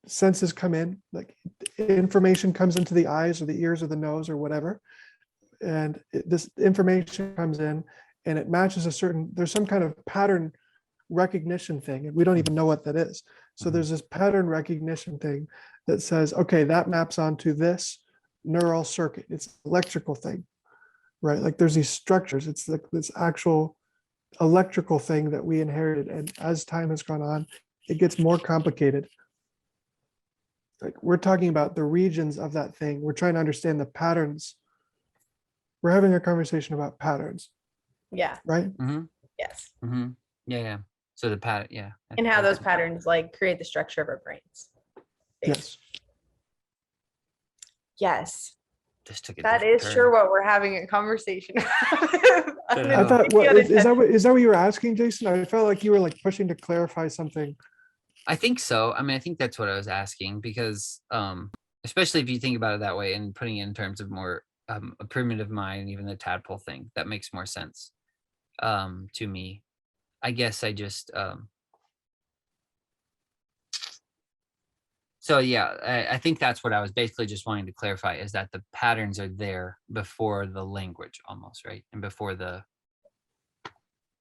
senses come in, like information comes into the eyes or the ears or the nose or whatever, and this information comes in and it matches there's some kind of pattern recognition thing, and we don't even know what that is. So there's this pattern recognition thing that says, okay, that maps onto this neural circuit. It's an electrical thing, right? Like there's these structures. It's like this actual electrical thing that we inherited, and as time has gone on, it gets more complicated. Like we're talking about the regions of that thing. We're trying to understand the patterns. We're having a conversation about patterns, Yeah. right? Yes. Yeah. So the pattern, yeah. And how those patterns like create the structure of our brains. Yes. Yes. Just took it. That is sure what we're having a conversation. I thought, what, is that what you were asking, Jason? I felt like you were like pushing to clarify something. I think so. I mean, I think that's what I was asking because, especially if you think about it that way and putting it in terms of more a primitive mind, even the tadpole thing, that makes more sense to me. I guess I just so yeah, I think that's what I was basically just wanting to clarify, is that the patterns are there before the language almost, right? And before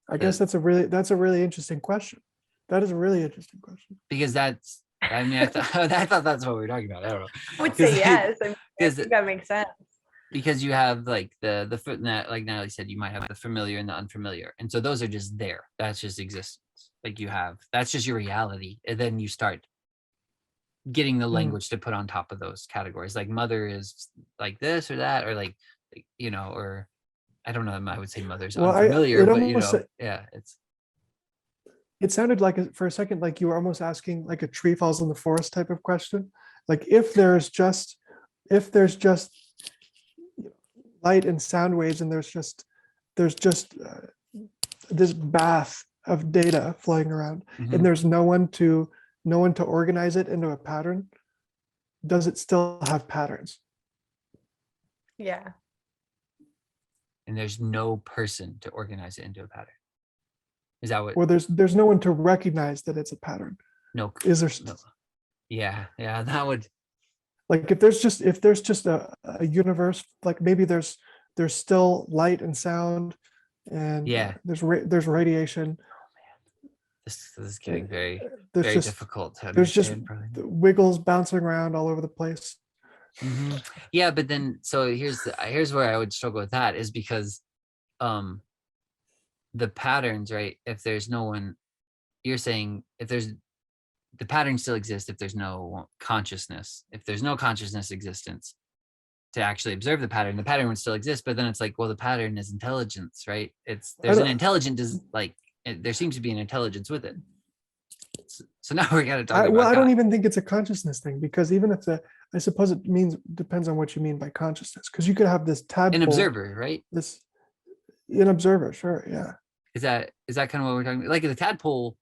I guess that's a really interesting question. That is a really interesting question. Because that's, I mean, I thought that's what we were talking about. I don't know. I would say yes. I Because think that makes sense. Because you have like the foot that, like Natalie said, you might have the familiar and the unfamiliar, and so those are just there. That's just existence. Like that's just your reality, and then you start getting the language to put on top of those categories. Like mother is like this or that, or like or I don't know. I would say mother's unfamiliar, but yeah, it sounded like for a second like you were almost asking like a tree falls in the forest type of question. Like if there's just light and sound waves, and there's just this bath of data flowing around, and there's no one to organize it into a pattern, does it still have patterns? Yeah. And there's no person to organize it into a pattern. Is that what? Or there's no one to recognize that it's a pattern. No. Is there? No. Yeah, that would. Like if there's just a universe, like maybe there's still light and sound, and there's radiation. This is getting very just difficult to there's just understand. wiggles bouncing around all over the place. Yeah, but then so here's where I would struggle with that, is because the patterns, right? If there's no one, you're saying if there's the pattern still exists if there's no consciousness. If there's no consciousness existence to actually observe the pattern would still exist. But then it's like, well, the pattern is intelligence, right? There's an intelligent, there seems to be an intelligence with it. So now we got to talk about I don't even think it's a consciousness thing, because even if I suppose it depends on what you mean by consciousness, because you could have this tadpole, an observer, right? An observer, sure, yeah. Is that kind of what we're talking about? Like the tadpole,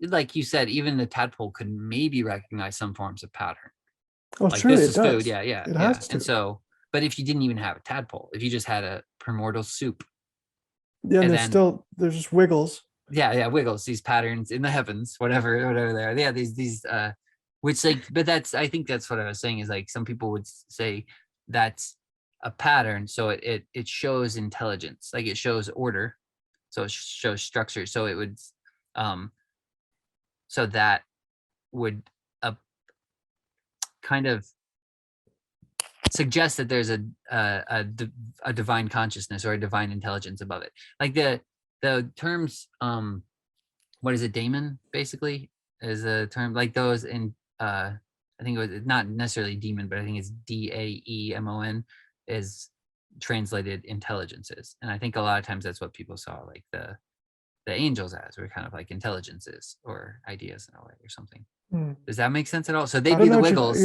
like you said, even the tadpole could maybe recognize some forms of pattern. Oh, like sure, this it is does. Food, yeah. It has to. And so, but if you didn't even have a tadpole, if you just had a primordial soup, and there's just wiggles. Yeah, wiggles, these patterns in the heavens, whatever they are. Yeah, these which but I think that's what I was saying, is like some people would say that's a pattern, so it shows intelligence, like it shows order, so it shows structure, so it would so that would kind of suggest that there's a divine consciousness or a divine intelligence above it. Like the terms what is it, daemon, basically is a term like those in I think it was not necessarily demon, but I think it's DAEMON, is translated intelligences. And I think a lot of times that's what people saw like the angels as, were kind of like intelligences or ideas in a way or something. Does that make sense at all? So I they'd don't be know the what wiggles.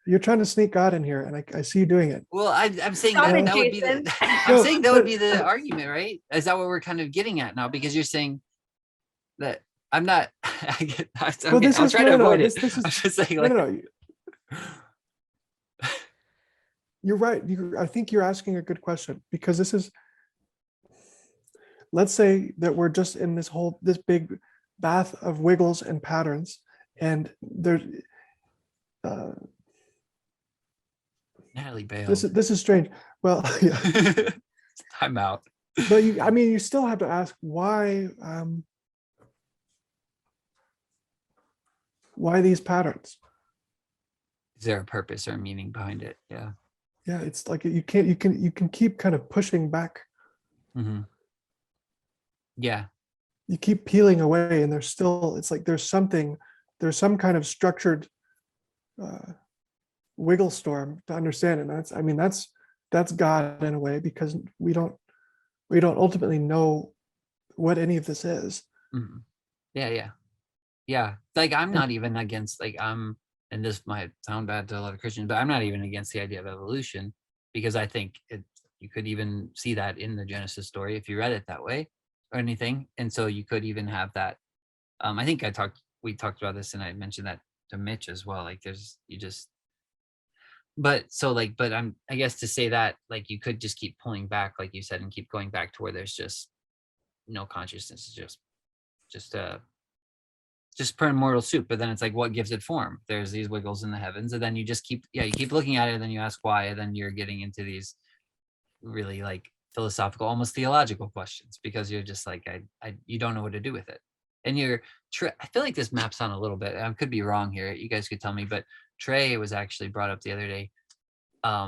you're trying to sneak God in here, and I see you doing it. Well, I'm saying Stop that, it, that would be Jason. the I'm saying that would be the argument, right? Is that what we're kind of getting at now? Because you're saying that I'm not. Well, this I'll is try to avoid it. this is I'm just saying, no, like, no, no. You're right. I think you're asking a good question, because this is, let's say that we're just in this big bath of wiggles and patterns, and there's Natalie bailed. this is strange. Well, yeah, I'm out. but I mean, you still have to ask why these patterns. Is there a purpose or a meaning behind it? Yeah. Yeah, it's like you can keep kind of pushing back. Mm-hmm. Yeah. You keep peeling away, and it's like there's some kind of structured wiggle storm to understand. And that's God in a way, because we don't ultimately know what any of this is. Mm-hmm. Yeah. Like, I'm not even against, like, and this might sound bad to a lot of Christians, but I'm not even against the idea of evolution, because I think you could even see that in the Genesis story if you read it that way or anything. And so you could even have that. I think we talked about this, and I mentioned that to Mitch as well. Like, but I guess to say that, like, you could just keep pulling back, like you said, and keep going back to where there's just no consciousness, just primordial soup. But then it's like, what gives it form? There's these wiggles in the heavens, and then you just keep looking at it, and then you ask why, and then you're getting into these really like philosophical, almost theological questions, because you're just like, you don't know what to do with it. And I feel like this maps on a little bit. I could be wrong here. You guys could tell me, but Trey was actually brought up the other day. I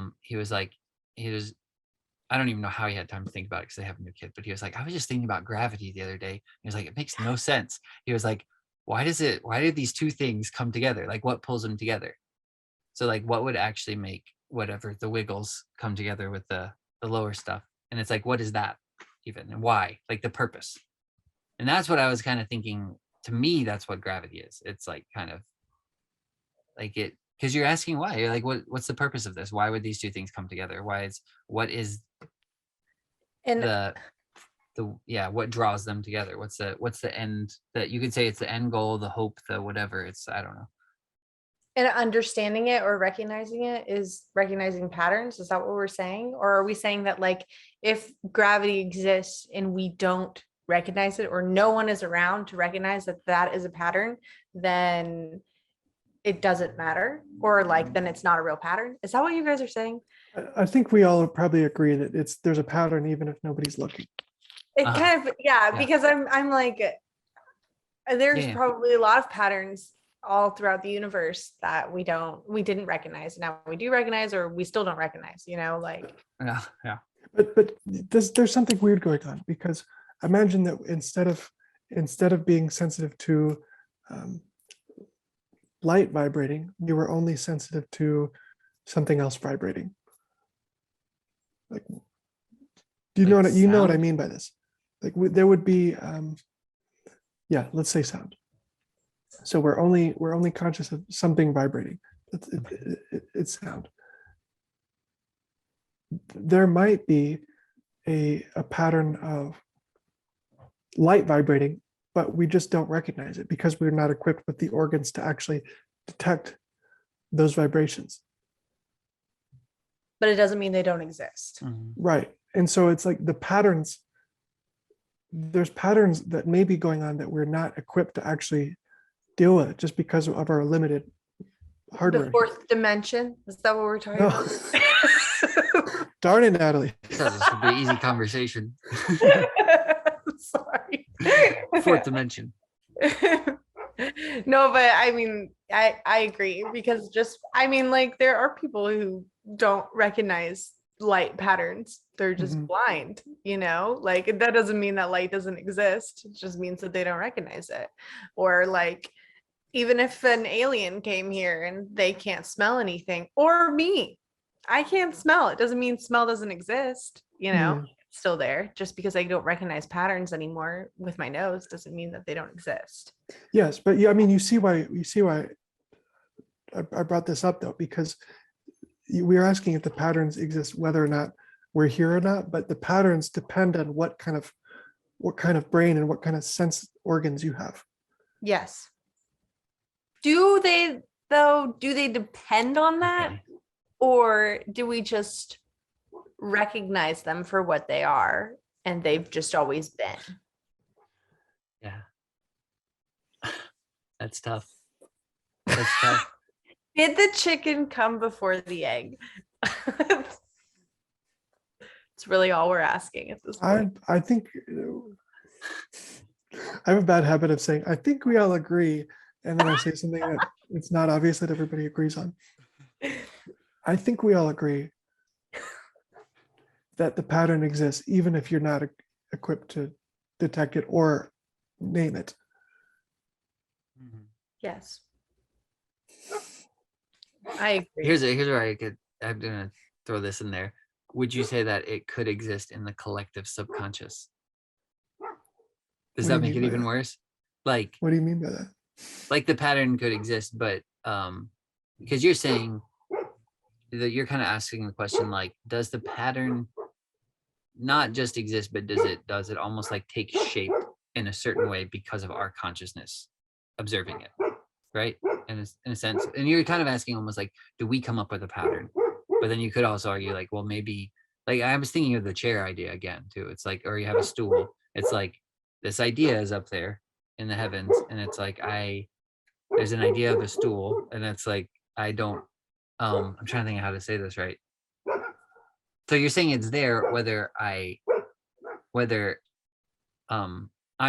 don't even know how he had time to think about it, because they have a new kid, but he was like, I was just thinking about gravity the other day. He was like, it makes no sense. He was like, why did these two things come together? Like, what pulls them together? So, like, what would actually make whatever the wiggles come together with the lower stuff? And it's like, what is that even, and why? Like, the purpose. And that's what I was kind of thinking. To me, that's what gravity is. It's like kind of like it, because you're asking why. You're like, what's the purpose of this? Why would these two things come together? What draws them together? What's the end, that you could say it's the end goal, the hope, the whatever. It's, I don't know. And understanding it or recognizing it is recognizing patterns. Is that what we're saying? Or are we saying that, like, if gravity exists and we don't recognize it, or no one is around to recognize that that is a pattern, then it doesn't matter? Or like, then it's not a real pattern? Is that what you guys are saying? I think we all probably agree that there's a pattern, even if nobody's looking. It kind of, yeah, because I'm like, there's Yeah. probably a lot of patterns all throughout the universe that we didn't recognize. Now we do recognize, or we still don't recognize, like. Yeah. But there's something weird going on, because imagine that instead of being sensitive to light vibrating, you were only sensitive to something else vibrating. Like, do you know what I mean by this? Like, there would be, let's say sound. So we're only conscious of something vibrating. It's sound. There might be a pattern of light vibrating, but we just don't recognize it, because we're not equipped with the organs to actually detect those vibrations. But it doesn't mean they don't exist. Mm-hmm. Right. And so it's like there's patterns that may be going on that we're not equipped to actually deal with, just because of our limited hardware. The fourth dimension, is that what we're talking about? Darn it, Natalie. I thought this would be an easy conversation. Sorry. Fourth dimension. No, but I mean, I agree, because like, there are people who don't recognize light patterns. They're just blind, like, that doesn't mean that light doesn't exist. It just means that they don't recognize it. Or like, even if an alien came here and they can't smell anything, or me, I can't smell. It doesn't mean smell doesn't exist, you know, Mhm. it's still there. Just because I don't recognize patterns anymore with my nose doesn't mean that they don't exist. Yes, but yeah, I mean, you see why I brought this up though, because we are asking if the patterns exist, whether or not we're here or not, but the patterns depend on what kind of brain and what kind of sense organs you have. Yes. Do they though? Do they depend on that? Okay. Or do we just recognize them for what they are and they've just always been? Yeah. That's tough. That's tough. Did the chicken come before the egg? It's really all we're asking at this point. I think I have a bad habit of saying, I think we all agree. And then I say something that it's not obvious that everybody agrees on. I think we all agree that the pattern exists, even if you're not equipped to detect it or name it. Mhm. Yes. I agree. Here's where I'm gonna throw this in there. Would you say that it could exist in the collective subconscious? Does What do that you make mean it by even that? worse? Like What do you mean by that? the pattern could exist, but because you're saying that you're kind of asking the question like, does the pattern not just exist, but does it almost like take shape in a certain way because of our consciousness observing it, right? In a sense, and you're kind of asking almost like, do we come up with a pattern? But then you could also argue like, well, maybe like I was thinking of the chair idea again too. It's like, or you have a stool. It's like this idea is up there in the heavens, and it's like there's an idea of a stool, and it's like I don't. I'm trying to think of how to say this right. So you're saying it's there whether I'm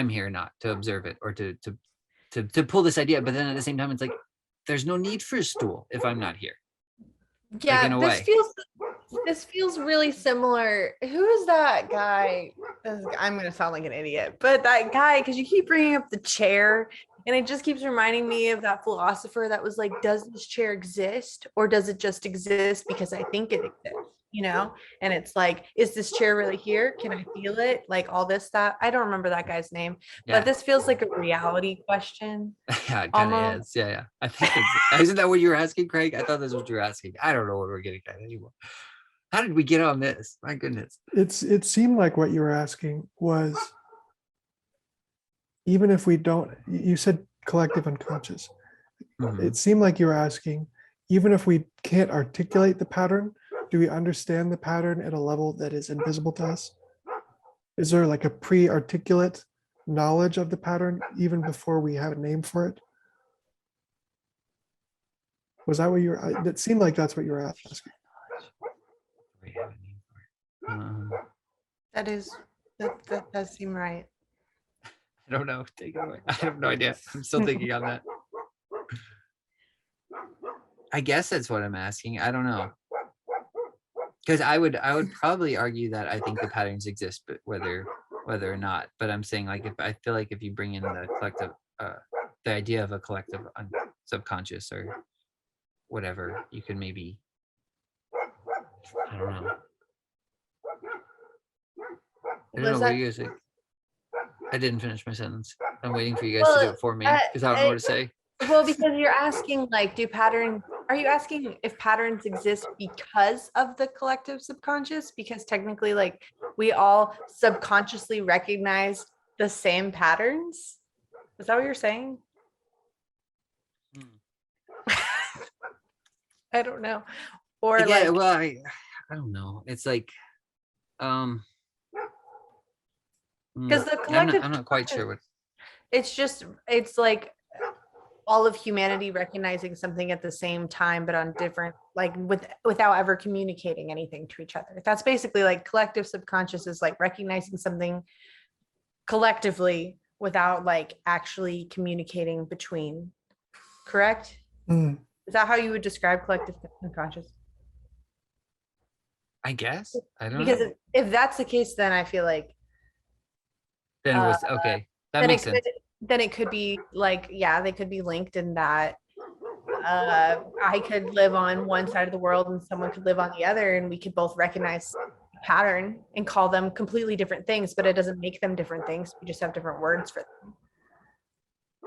here or not to observe it or to pull this idea, but then at the same time it's like there's no need for a stool if I'm not here. Like in Yeah, a way. this feels really similar. Who is that guy? I'm gonna sound like an idiot, but that guy, because you keep bringing up the chair, and it just keeps reminding me of that philosopher that was like, does this chair exist, or does it just exist because I think it exists? You know, and it's like, is this chair really here? Can I feel it? Like all this stuff. I don't remember that guy's name, Yeah. but this feels like a reality question. Yeah, it kind of Almost. is. Yeah. I think isn't that what you were asking, Craig? I thought that's what you were asking. I don't know what we're getting at anymore. How did we get on this? My goodness. It seemed like what you were asking was, even if we don't, you said collective unconscious. Mhm. It seemed like you were asking, even if we can't articulate the pattern, do we understand the pattern at a level that is invisible to us? Is there like a pre-articulate knowledge of the pattern even before we have a name for it? Was that what you were? It seemed like that's what you were asking. We have a name for it. That does seem right. I don't know. Take it away. I have no idea. I'm still thinking on that. I guess that's what I'm asking. I don't know. Because I would probably argue that I think the patterns exist, but whether or not. But I'm saying like if I feel like if you bring in the collective, the idea of a collective subconscious or whatever, you could maybe, I don't know. I don't know what you guys think. I didn't finish my sentence. I'm waiting for you guys to do it for me because I don't know what to say. Well, because you're asking like, are you asking if patterns exist because of the collective subconscious? Because technically, like, we all subconsciously recognize the same patterns. Is that what you're saying? I don't know. Or Yeah, like, well, I don't know. It's like, because the collective, I'm not quite sure what. it's like all of humanity recognizing something at the same time, but on different, like without ever communicating anything to each other. That's basically like collective subconscious is like recognizing something collectively without like actually communicating between. Correct? Mm. Is that how you would describe collective subconscious? I guess I don't Because know. if that's the case, then I feel like Then it was okay. That then makes it sense. could then it could be like, yeah, they could be linked in that I could live on one side of the world and someone could live on the other, and we could both recognize pattern and call them completely different things, but it doesn't make them different things. We just have different words for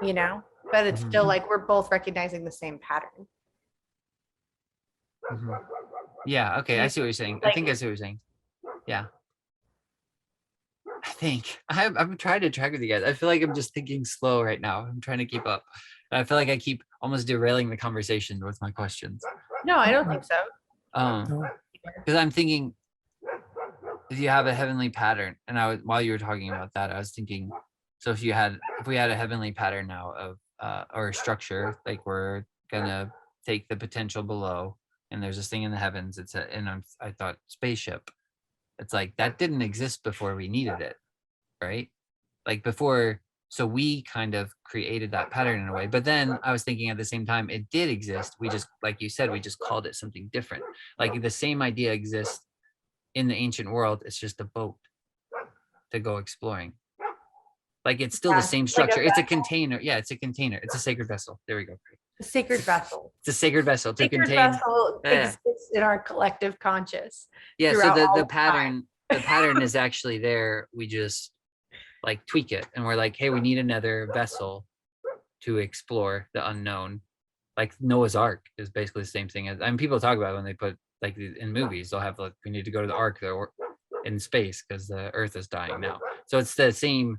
them, but it's still like we're both recognizing the same pattern. Yeah. Okay. I see what you're saying. I think I see what you're saying. Yeah. I think I'm trying to track with you guys. I feel like I'm just thinking slow right now. I'm trying to keep up. And I feel like I keep almost derailing the conversation with my questions. No, I don't think so. Because I'm thinking, if you have a heavenly pattern, and while you were talking about that, I was thinking, so if we had a heavenly pattern now of or a structure, like we're gonna take the potential below, and there's this thing in the heavens. I thought spaceship. It's like that didn't exist before we needed it, right? Like before, so we kind of created that pattern in a way. But then I was thinking at the same time, it did exist. We just, like you said, we just called it something different. Like the same idea exists in the ancient world. It's just a boat to go exploring. Like it's still the same structure. It's a container. Yeah, it's a container. It's a sacred vessel. There we go. A sacred vessel. It's a sacred vessel to Sacred contain. vessel exists in our collective conscious. Yeah. So throughout all the time. pattern is actually there. We just like tweak it, and we're like, hey, we need another vessel to explore the unknown. Like Noah's Ark is basically the same thing as, I mean, people talk about it when they put like in movies, they'll have like, we need to go to the Ark or in space because the Earth is dying now. So it's the same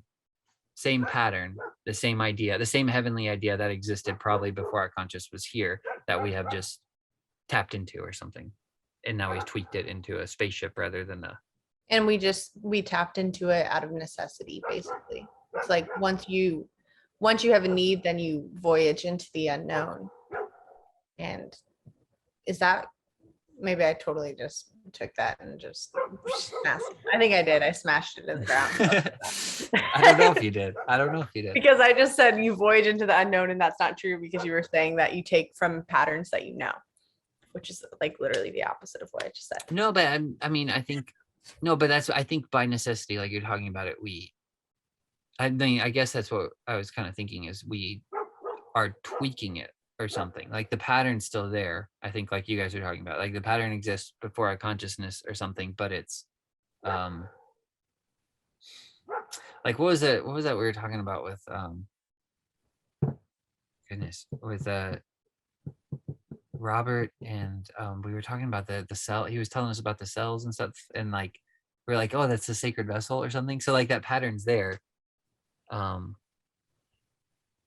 pattern, the same idea, the same heavenly idea that existed probably before our conscious was here, that we have just tapped into or something, and now we've tweaked it into a spaceship rather than a. And we tapped into it out of necessity, basically. It's like once you have a need, then you voyage into the unknown. And is that, maybe I totally just took that and just smashed it. I think I did. I smashed it in the ground. I don't know if you did. Because I just said you voyage into the unknown, and that's not true, because you were saying that you take from patterns that you know, which is like literally the opposite of what I just said. No, but I think by necessity, like you're talking about it, I guess that's what I was kind of thinking, is we are tweaking it or something. Like the pattern's still there. I think, like you guys are talking about, like the pattern exists before our consciousness or something, but it's like what was that we were talking about with with Robert, and we were talking about the cell. He was telling us about the cells and stuff, and like we're like, oh, that's the sacred vessel or something. So like that pattern's there.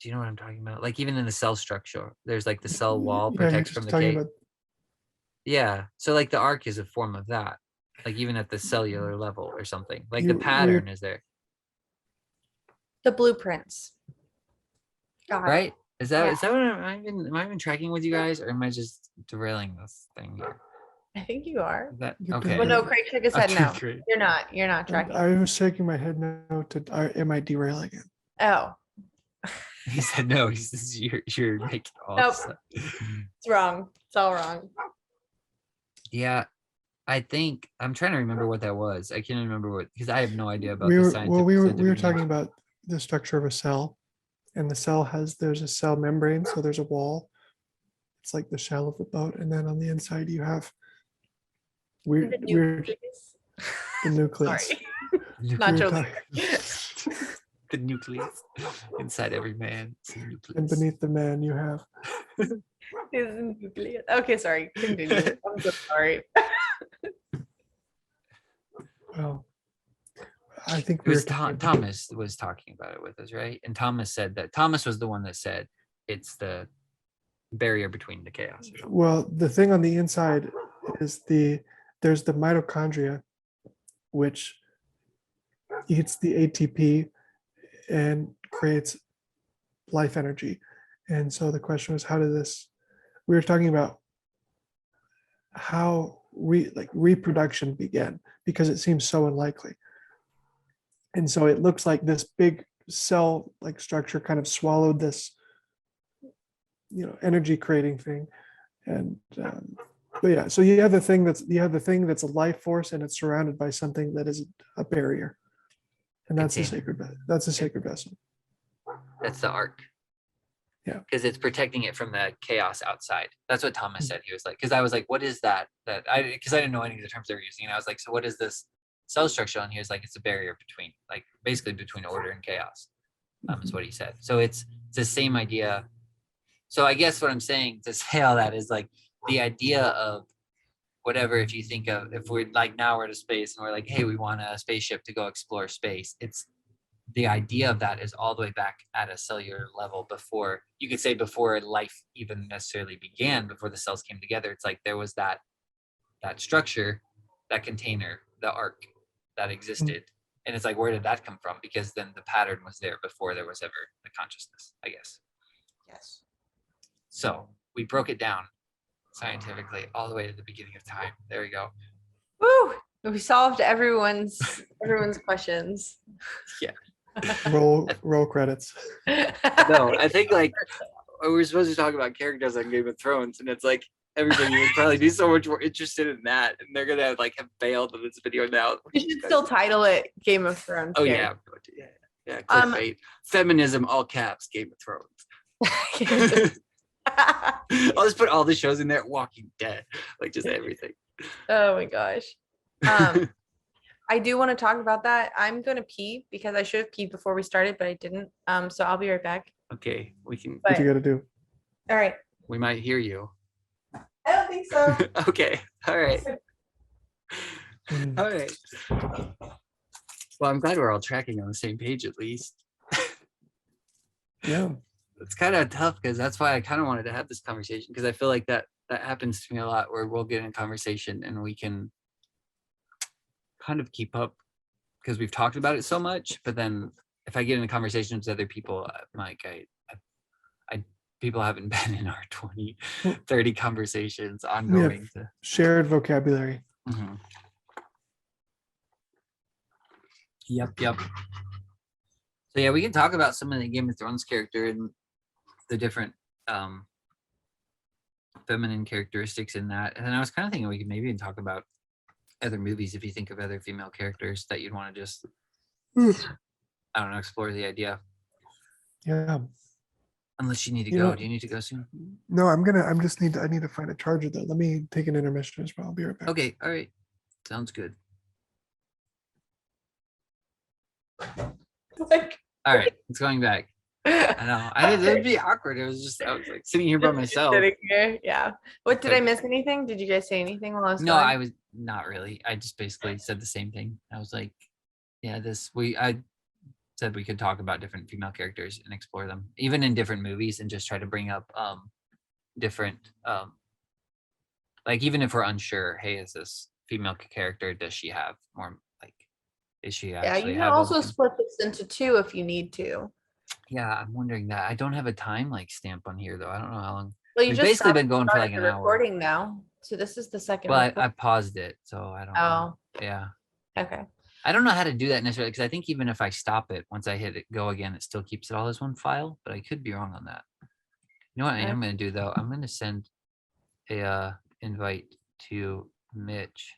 Do you know what I'm talking about? Like even in the cell structure, there's like the cell wall protects from the cake. Yeah. So like the arc is a form of that. Like even at the cellular level or something. Like the pattern is there. The blueprints. Right? Is that what am I even tracking with you guys, or am I just derailing this thing here? I think you are. Okay. Well, no, Craig shook his head no. Great. You're not tracking. I was shaking my head no am I derailing it? Oh. He said no. He says you're making all Nope. stuff. It's wrong. It's all wrong. Yeah. I think I'm trying to remember what that was. I can't remember what, because I have no idea about the scientific. We were talking about the structure of a cell, and the cell there's a cell membrane, so there's a wall. It's like the shell of the boat, and then on the inside you have the nucleus. Sorry. Not totally. The nucleus inside every man. And beneath the man you have. Okay, sorry. Continue. I'm so sorry. Well, I think it was Thomas was talking about it with us, right? And Thomas was the one that said it's the barrier between the chaos. Well, the thing on the inside is there's the mitochondria, which eats the ATP and creates life energy. And so the question was, we were talking about how reproduction began, because it seems so unlikely. And so it looks like this big cell like structure kind of swallowed this, energy creating thing. And but yeah, so you have the thing that's a life force, and it's surrounded by something that is a barrier. And that's a sacred vessel. That's the ark. because it's protecting it from the chaos outside. That's what Thomas said. He was like, because I was like, what is that? Because I didn't know any of the terms they were using. And I was like, so what is this cell structure? And he was like, it's a barrier between, like, basically between order and chaos. Is what he said. So it's the same idea. So I guess what I'm saying to say all that is like the idea of whatever, if you think of, if we're like now we're in space and we're like, hey, we want a spaceship to go explore space. It's the idea of that is all the way back at a cellular level before, you could say before life even necessarily began, before the cells came together. It's like there was that structure, that container, the ark that existed. And it's like, where did that come from? Because then the pattern was there before there was ever the consciousness, I guess. Yes. So we broke it down scientifically all the way to the beginning of time. There we go. Woo! We solved everyone's questions. Yeah. Roll credits. No, I think like we're supposed to talk about characters on Game of Thrones, and it's like everybody would probably be so much more interested in that, and they're gonna like have bailed on this video now. You should still title it Game of Thrones. Oh Gary. yeah. Clickbait. Feminism, all caps. Game of Thrones. I'll just put all the shows in there. Walking Dead, like just everything. Oh my gosh. I do want to talk about that. I'm gonna pee because I should have peed before we started, but I didn't. So I'll be right back. Okay, we can. What you got to do? All right. We might hear you. I don't think so. Okay. All right. Mm. All right. Well, I'm glad we're all tracking on the same page at least. Yeah. It's kind of tough because that's why I kind of wanted to have this conversation, because I feel like that happens to me a lot, where we'll get in a conversation and we can kind of keep up because we've talked about it so much. But then if I get in a conversation with other people, I'm like, I people haven't been in our 20, 30 conversations ongoing. Shared vocabulary. Mm-hmm. Yep. So yeah, we can talk about some of the Game of Thrones character and the different feminine characteristics in that. And then I was kind of thinking we could maybe even talk about other movies, if you think of other female characters that you'd want to just I don't know, explore the idea. Yeah. Unless you need to You go. know- Do you need to go soon? No, I need to find a charger though. Let me take an intermission as well. I'll be right back. Okay, all right. Sounds good. Like, All right, it's going back. I know. It'd be awkward. I was like sitting here by myself. sitting here. Yeah. What did I Like- miss anything? Did you guys say anything while I was No, gone? I was not really. I just basically said the same thing. I was like, yeah, I said we could talk about different female characters and explore them, even in different movies, and just try to bring up different like, even if we're unsure, hey, is this female character, does she have more, like, is she Yeah, actually you can have also a, split this into two if you need to. yeah, I'm wondering that. I don't have a time like stamp on here though. I don't know how long. Well, you We've just basically stopped- been going for started like the an hour. recording now. So this is the second. Well, I record- paused it, so I don't know. Oh, Yeah. okay. I don't know how to do that necessarily, because I think even if I stop it, once I hit it go again, it still keeps it all as one file, but I could be wrong on that. You know what I Okay. am going to do though? I'm going to send a invite to Mitch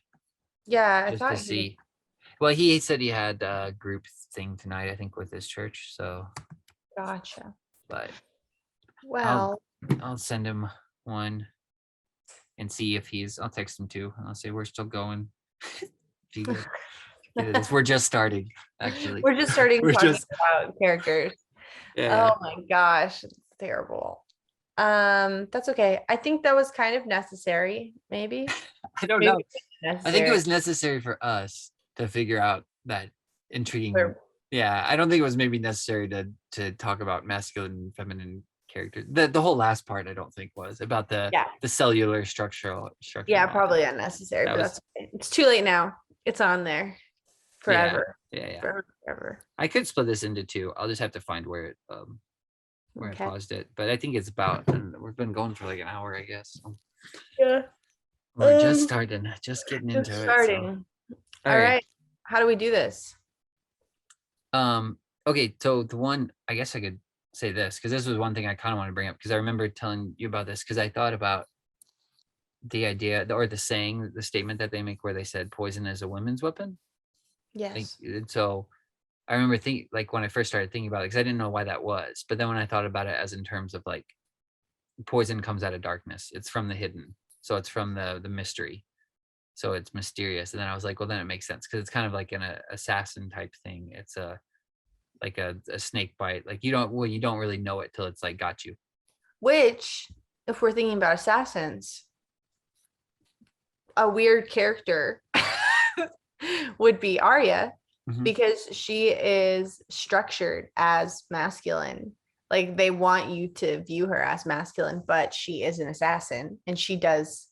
Yeah, I just thought to see. Well, he said he had a group thing tonight, I think, with his church. So, Gotcha. but Well, I'll send him one and see if I'll text him too. And I'll say we're still going. If you get it, we're just starting, actually. we're just starting we're talking just- about characters. Yeah. Oh my gosh, it's terrible. That's okay. I think that was kind of necessary, maybe. I don't Maybe know. I think it was necessary for us to figure out that intriguing. Sure. Yeah, I don't think it was maybe necessary to talk about masculine and feminine characters. The whole last part I don't think was about the cellular structure. Yeah, and all probably that. unnecessary, That but was- that's okay. It's too late now. It's on there forever. Yeah. Forever. I could split this into two. I'll just have to find where I Okay. paused it. But I think it's about, and we've been going for like an hour, I guess. So Yeah. we're just starting, just getting Just into starting. it. So. All right. How do we do this? Okay, so the one, I guess I could say this, because this was one thing I kind of want to bring up, because I remember telling you about this, because I thought about the idea or the saying, the statement that they make where they said poison is a women's weapon. Yes. And so I remember thinking, like, when I first started thinking about it, because I didn't know why that was. But then when I thought about it as in terms of like poison comes out of darkness, it's from the hidden. So it's from the mystery. So it's mysterious. And then I was like, well, then it makes sense because it's kind of like an assassin type thing. It's like a snake bite. Like you don't really know it till it's like got you. Which, if we're thinking about assassins, a weird character would be Arya, Mhm. because she is structured as masculine. Like they want you to view her as masculine, but she is an assassin, and she does,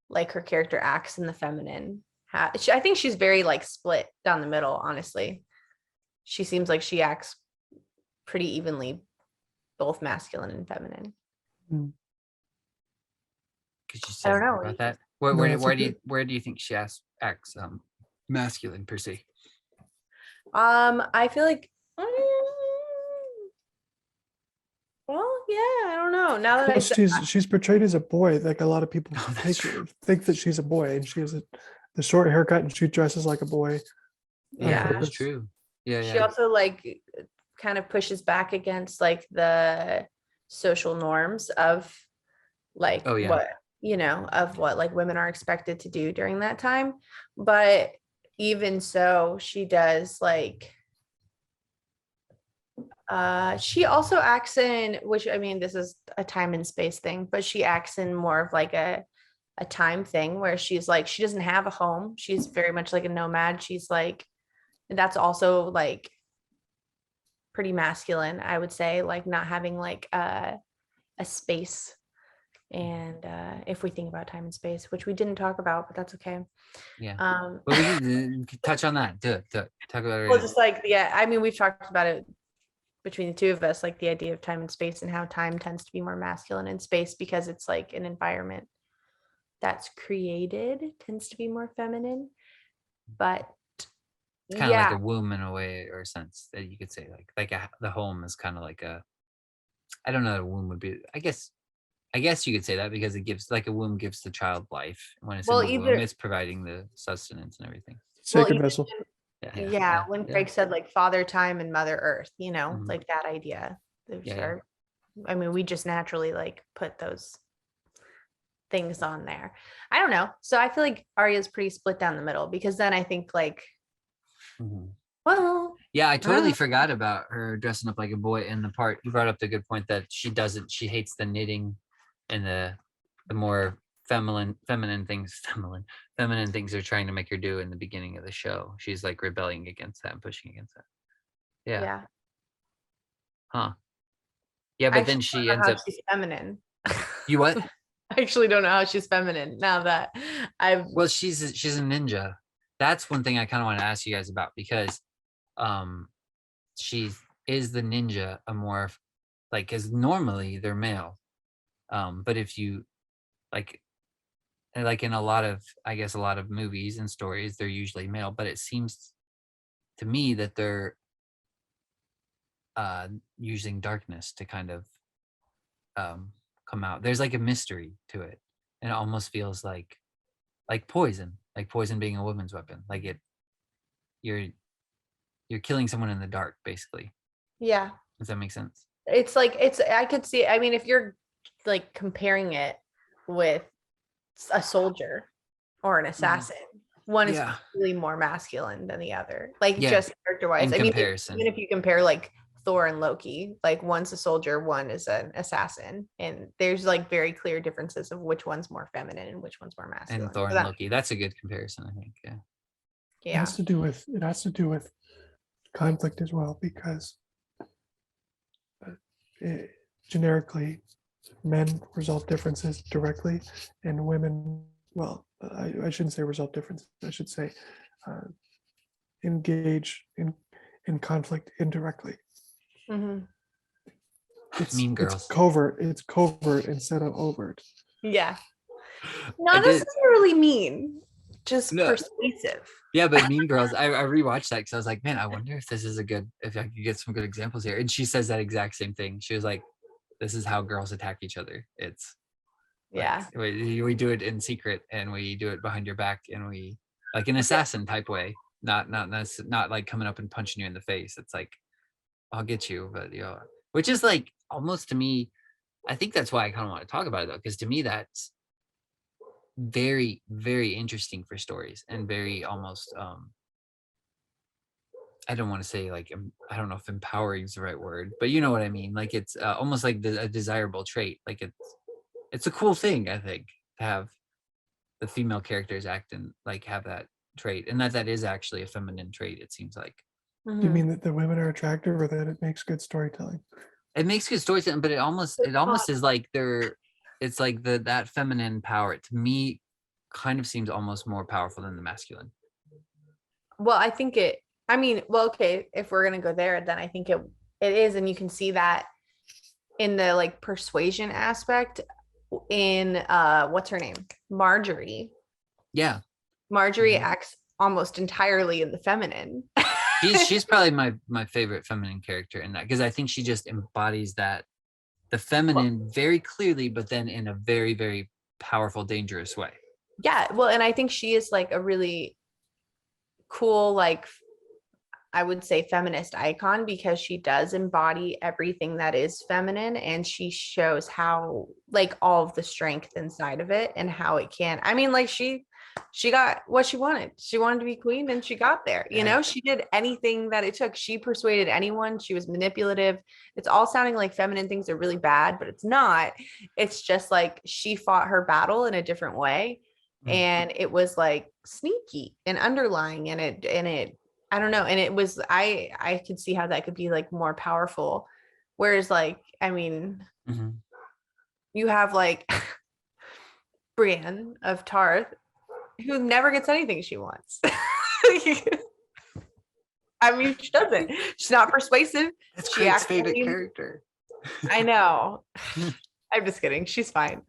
like, her character acts in the feminine. I think she's very like split down the middle, honestly. She seems like she acts pretty evenly, both masculine and feminine. Could you I say don't more know. about that? Where, No, where, that's where do okay. you where do you think she acts masculine per se? I feel like, well, yeah, I don't know. Now that I Plus, said, she's portrayed as a boy. Like a lot of people Oh, that's true. think that she's a boy, and she has the short haircut, and she dresses like a boy on Yeah, that's purpose. true. Yeah, she yeah. also like kind of pushes back against like the social norms of like Oh, yeah. what, of what like women are expected to do during that time. But even so, she does like she also acts in, which, I mean, this is a time and space thing, but she acts in more of like a time thing where she's like, she doesn't have a home. She's very much like a nomad. She's like, that's also like pretty masculine, I would say, like not having like a space. And if we think about time and space, which we didn't talk about, but that's okay. Yeah. Um, But we can touch on that. Do it. Talk about it. well, just like, yeah, I mean, we've talked about it between the two of us, like the idea of time and space, and how time tends to be more masculine in space because it's like an environment that's created tends to be more feminine. But Kind of like yeah, a womb in a way or a sense that you could say the home is kind of like I don't know what a womb would be. I guess you could say that because it gives, like, a womb gives the child life. When it's in well, the womb, either, it's providing the sustenance and everything. well, Sacred vessel. yeah, when Craig said like father time and mother earth, Mhm. like that idea. Those Yeah, yeah. are, I mean, we just naturally like put those things on there. I don't know. So I feel like Arya's pretty split down the middle, because then I think like, Mhm. well, Yeah, I totally don't forgot about her dressing up like a boy in the part. You brought up the good point that she hates the knitting and the more feminine things, feminine things they're trying to make her do in the beginning of the show. She's like rebelling against that and pushing against that. Yeah. yeah. Huh. Yeah, I but then actually she don't know ends how up she's feminine. you what? I actually don't know how she's feminine now that I've, Well, she's a ninja. That's one thing I kind of want to ask you guys about because um she is the ninja a more like, because normally they're male, but if you like in a lot of, I guess, a lot of movies and stories they're usually male, but it seems to me that they're using darkness to kind of come out. There's like a mystery to it, and it almost feels like poison being a woman's weapon. Like you're killing someone in the dark, basically. yeah, Does that make sense? it's like, I could see, I mean, if you're like comparing it with a soldier or an assassin, one is Yeah. clearly more masculine than the other, like Yeah, just character wise. in I mean, comparison. even if you compare like Thor and Loki, like one's a soldier, one is an assassin, and there's like very clear differences of which one's more feminine and which one's more masculine. And Thor So and that, Loki. That's a good comparison, I think. Yeah. It yeah, has to do with conflict as well, because generically men resolve differences directly, and women, well, I shouldn't say resolve differences, I should say engage in conflict indirectly. mhm. Mean It's Girls. covert instead of overt. Yeah, I not did. necessarily mean, just No. persuasive. Yeah, but Mean Girls, I rewatched that because I was like, man, I wonder if this is if I could get some good examples here. And she says that exact same thing. She was like, this is how girls attack each other. It's like, Yeah, we do it in secret and we do it behind your back and we like an assassin type way, not like coming up and punching you in the face. It's like, I'll get you, but which is like almost to me, I think that's why I kind of want to talk about it though, because to me that's very, very interesting for stories and very almost I don't want to say like I don't know if empowering is the right word, but you know what I mean. Like it's almost like a desirable trait. Like it's a cool thing, I think, to have the female characters act and like have that trait, and that is actually a feminine trait. It seems like Do you mean that the women are attractive or that it makes good storytelling? it makes good storytelling, but it almost is like it's like that feminine power to me kind of seems almost more powerful than the masculine. Well, I think okay, if we're gonna go there, then I think it is, and you can see that in the like persuasion aspect in what's her name? Marjorie. Yeah. Marjorie acts almost entirely in the feminine. She's probably my favorite feminine character in that, because I think she just embodies that the feminine very clearly, but then in a very, very powerful, dangerous way. Yeah, well, and I think she is like a really cool, like I would say feminist icon, because she does embody everything that is feminine, and she shows how like all of the strength inside of it and how it can. I mean, like she got what she wanted. She wanted to be queen and she got there. You know, she did anything that it took. She persuaded anyone. She was manipulative. It's all sounding like feminine things are really bad, but it's not. It's just like she fought her battle in a different way. And it was like sneaky and underlying, and it I don't know. And it was, I could see how that could be like more powerful. Whereas like, I mean, you have like Brienne of Tarth, who never gets anything she wants. I mean, she doesn't. She's not persuasive. That's She Craig's actually- favorite character. I know. I'm just kidding. She's fine.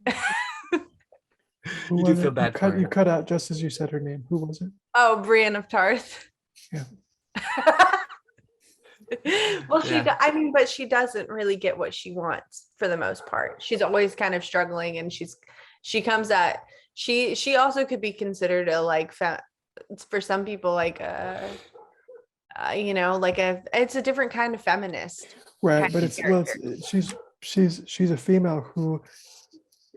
Who You do was feel it? bad for her. You cut out just as you said her name. Who was it? Oh, Brienne of Tarth. Yeah. Well, Yeah. I mean, but she doesn't really get what she wants for the most part. She's always kind of struggling, and she comes at she also could be considered a like for some people like a you know, like it's a different kind of feminist. Right, kind but of she's a female who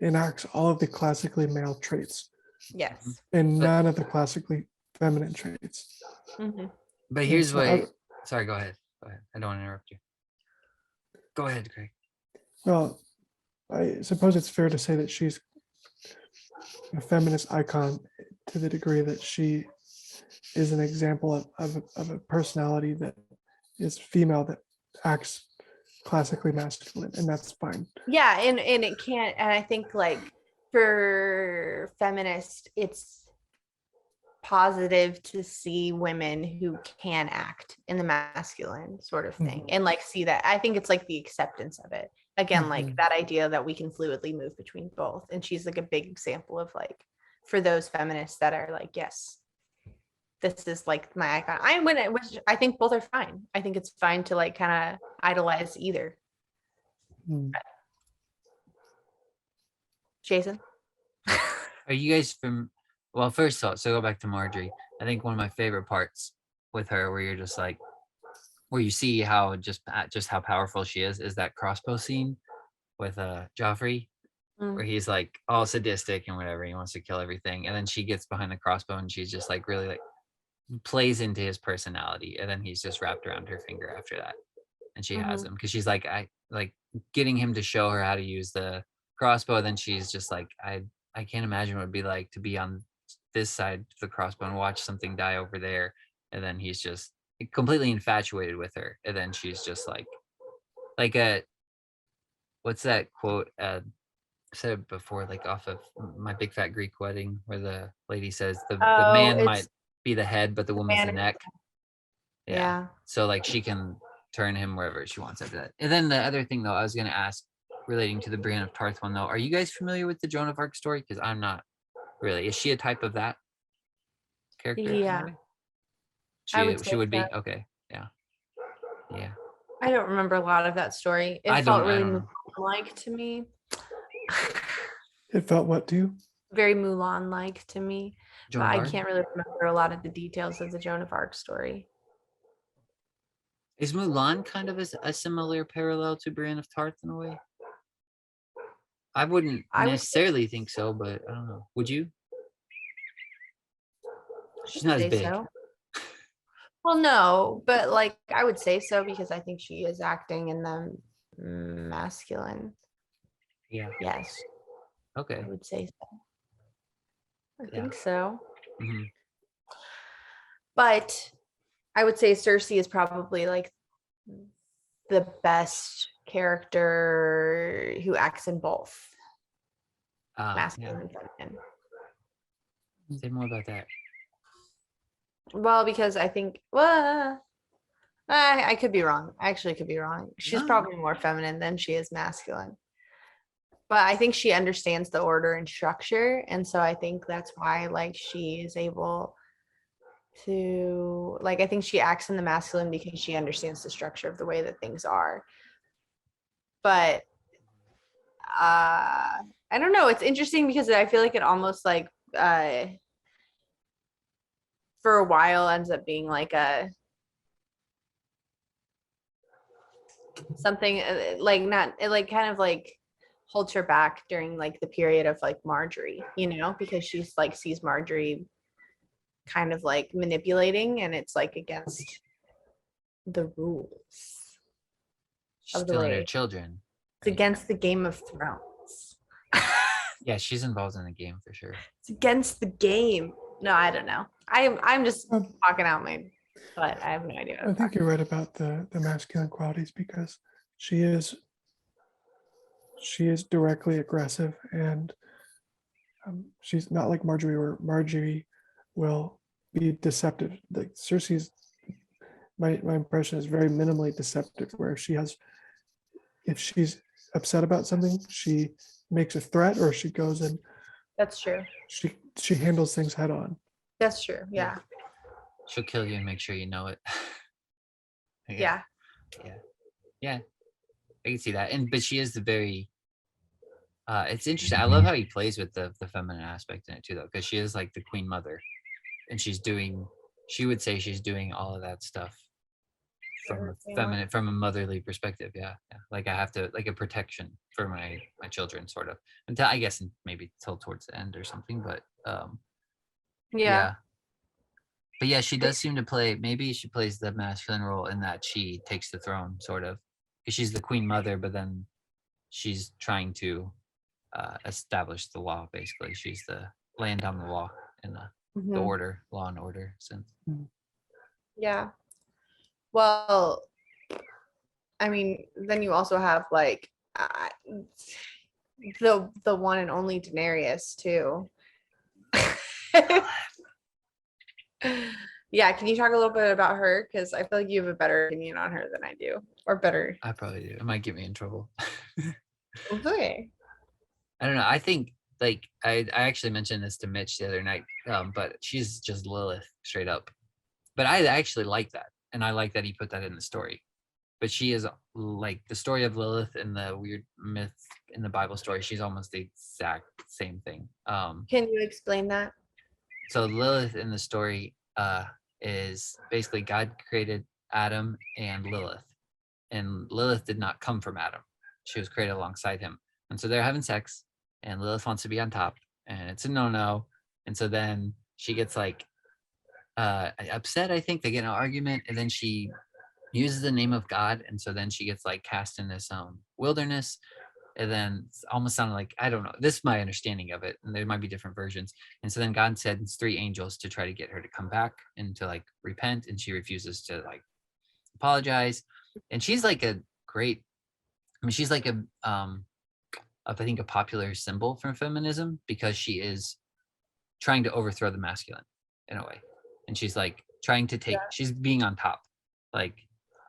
enacts all of the classically male traits Yes. and none of the classically feminine traits. Mhm. But here's so what. Sorry, go ahead. Go ahead. I don't want to interrupt you. Go ahead, Craig. Well, I suppose it's fair to say that she's a feminist icon to the degree that she is an example of a personality that is female that acts classically masculine, and that's fine. Yeah, and it can't, and I think like for feminists, it's positive to see women who can act in the masculine sort of thing, and like see that. I think it's like the acceptance of it again, like that idea that we can fluidly move between both. And she's like a big example of like, for those feminists that are like, yes, this is like my icon. I think both are fine. I think it's fine to like kind of idolize either. Jason? Are you guys from? Well, first off, so go back to Marjorie. I think one of my favorite parts with her, where you're just like, where you see how just how powerful she is that crossbow scene with Joffrey, where he's like all sadistic and whatever, he wants to kill everything, and then she gets behind the crossbow and she's just like really like plays into his personality, and then he's just wrapped around her finger after that, and she has him because she's like, I like getting him to show her how to use the crossbow, and then she's just like, I can't imagine what it'd be like to be on this side of the crossbow and watch something die over there. And then he's just completely infatuated with her, and then she's just like a what's that quote? I said it before, like off of My Big Fat Greek Wedding, where the lady says the man might be the head, but the woman's the neck. Yeah. So like she can turn him wherever she wants after that. And then the other thing though, I was gonna ask, relating to the Brienne of Tarth one though, are you guys familiar with the Joan of Arc story? Because I'm not really. Is she a type of that character? Yeah. She would be. Okay. Yeah. Yeah. I don't remember a lot of that story. It felt really like to me. It felt what to you? very Mulan-like to me, Joan but of I Arc? can't really remember a lot of the details of the Joan of Arc story. Is Mulan kind of a similar parallel to Brienne of Tarth in a way? I wouldn't I would necessarily think so, but I don't know. Would you? She's not as say big. so. Well, no, but like I would say so because I think she is acting in the masculine. Yeah. Yes, Okay. I would say so. I Yeah. think so. hmm But I would say Cersei is probably like the best character who acts in both Yeah. masculine and feminine. Say more about that. Well, because I think, well, I could be wrong. I actually could be wrong. She's No. probably more feminine than she is masculine. But I think she understands the order and structure. And so I think that's why like she is able to like I think she acts in the masculine because she understands the structure of the way that things are. But I don't know. It's interesting because I feel like it almost like for a while ends up being like a something like not it like kind of like holds her back during like the period of like Marjorie, you know, because she's like sees Marjorie kind of like manipulating and it's like against the rules She's of the killing her way children. it's against the Game of Thrones. Yeah, she's involved in the game for sure. It's against the game. No, I don't know. I'm just Um, talking out my but I have no idea. I think you're right about the masculine qualities because she is directly aggressive and she's not like Marjorie, where Marjorie will be deceptive. Like Cersei's, my impression is very minimally deceptive, where she has, if she's upset about something, she makes a threat or she goes and That's true. she handles things head on. That's true. Yeah. She'll kill you and make sure you know it. Yeah. Yeah. I can see that. But she is the very it's interesting. I love how he plays with the feminine aspect in it too, though, because she is like the queen mother, and she would say she's doing all of that stuff from a feminine, from a motherly perspective. Yeah. Like I have to, like a protection for my children, sort of, until I guess maybe till towards the end or something. But Yeah. but yeah, she does seem to play. Maybe she plays the masculine role in that she takes the throne, sort of, because she's the queen mother, but then she's trying to establish the law. Basically, she's laying down the law in the Mhm. order, law and order sense. Yeah. Well, I mean, then you also have like the one and only Daenerys too. Yeah, can you talk a little bit about her? Because I feel like you have a better opinion on her than I do, or better. I probably do. It might get me in trouble. Okay. I don't know. I think like I actually mentioned this to Mitch the other night, but she's just Lilith straight up. But I actually like that, and I like that he put that in the story. But she is like the story of Lilith and the weird myth in the Bible story. She's almost the exact same thing. Can you explain that? So Lilith in the story is basically God created Adam and Lilith, and Lilith did not come from Adam. She was created alongside him, and so they're having sex, and Lilith wants to be on top, and it's a no-no. And so then she gets like upset. I think they get in an argument, and then she uses the name of God, and so then she gets like cast in this wilderness. And then it's almost sounded like, I don't know, this is my understanding of it, and there might be different versions. And so then God sends 3 angels to try to get her to come back and to like repent, and she refuses to like apologize. And she's like a great, I mean, she's like I think a popular symbol for feminism, because she is trying to overthrow the masculine in a way. And she's like trying to take, she's being on top. Like,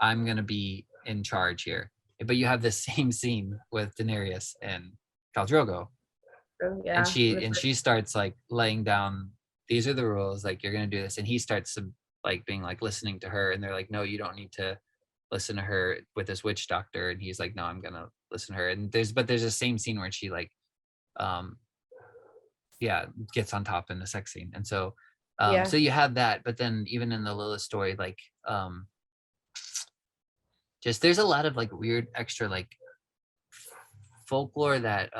I'm going to be in charge here. But you have this same scene with Daenerys and Khal Drogo. Yeah. And she starts like laying down, these are the rules, like you're going to do this. And he starts like being like listening to her. And they're like, no, you don't need to listen to her with this witch doctor. And he's like, no, I'm going to listen to her. And there's the same scene where she like gets on top in the sex scene. And so Yeah. so you have that, but then even in the Lilith story, like just there's a lot of like weird extra like folklore that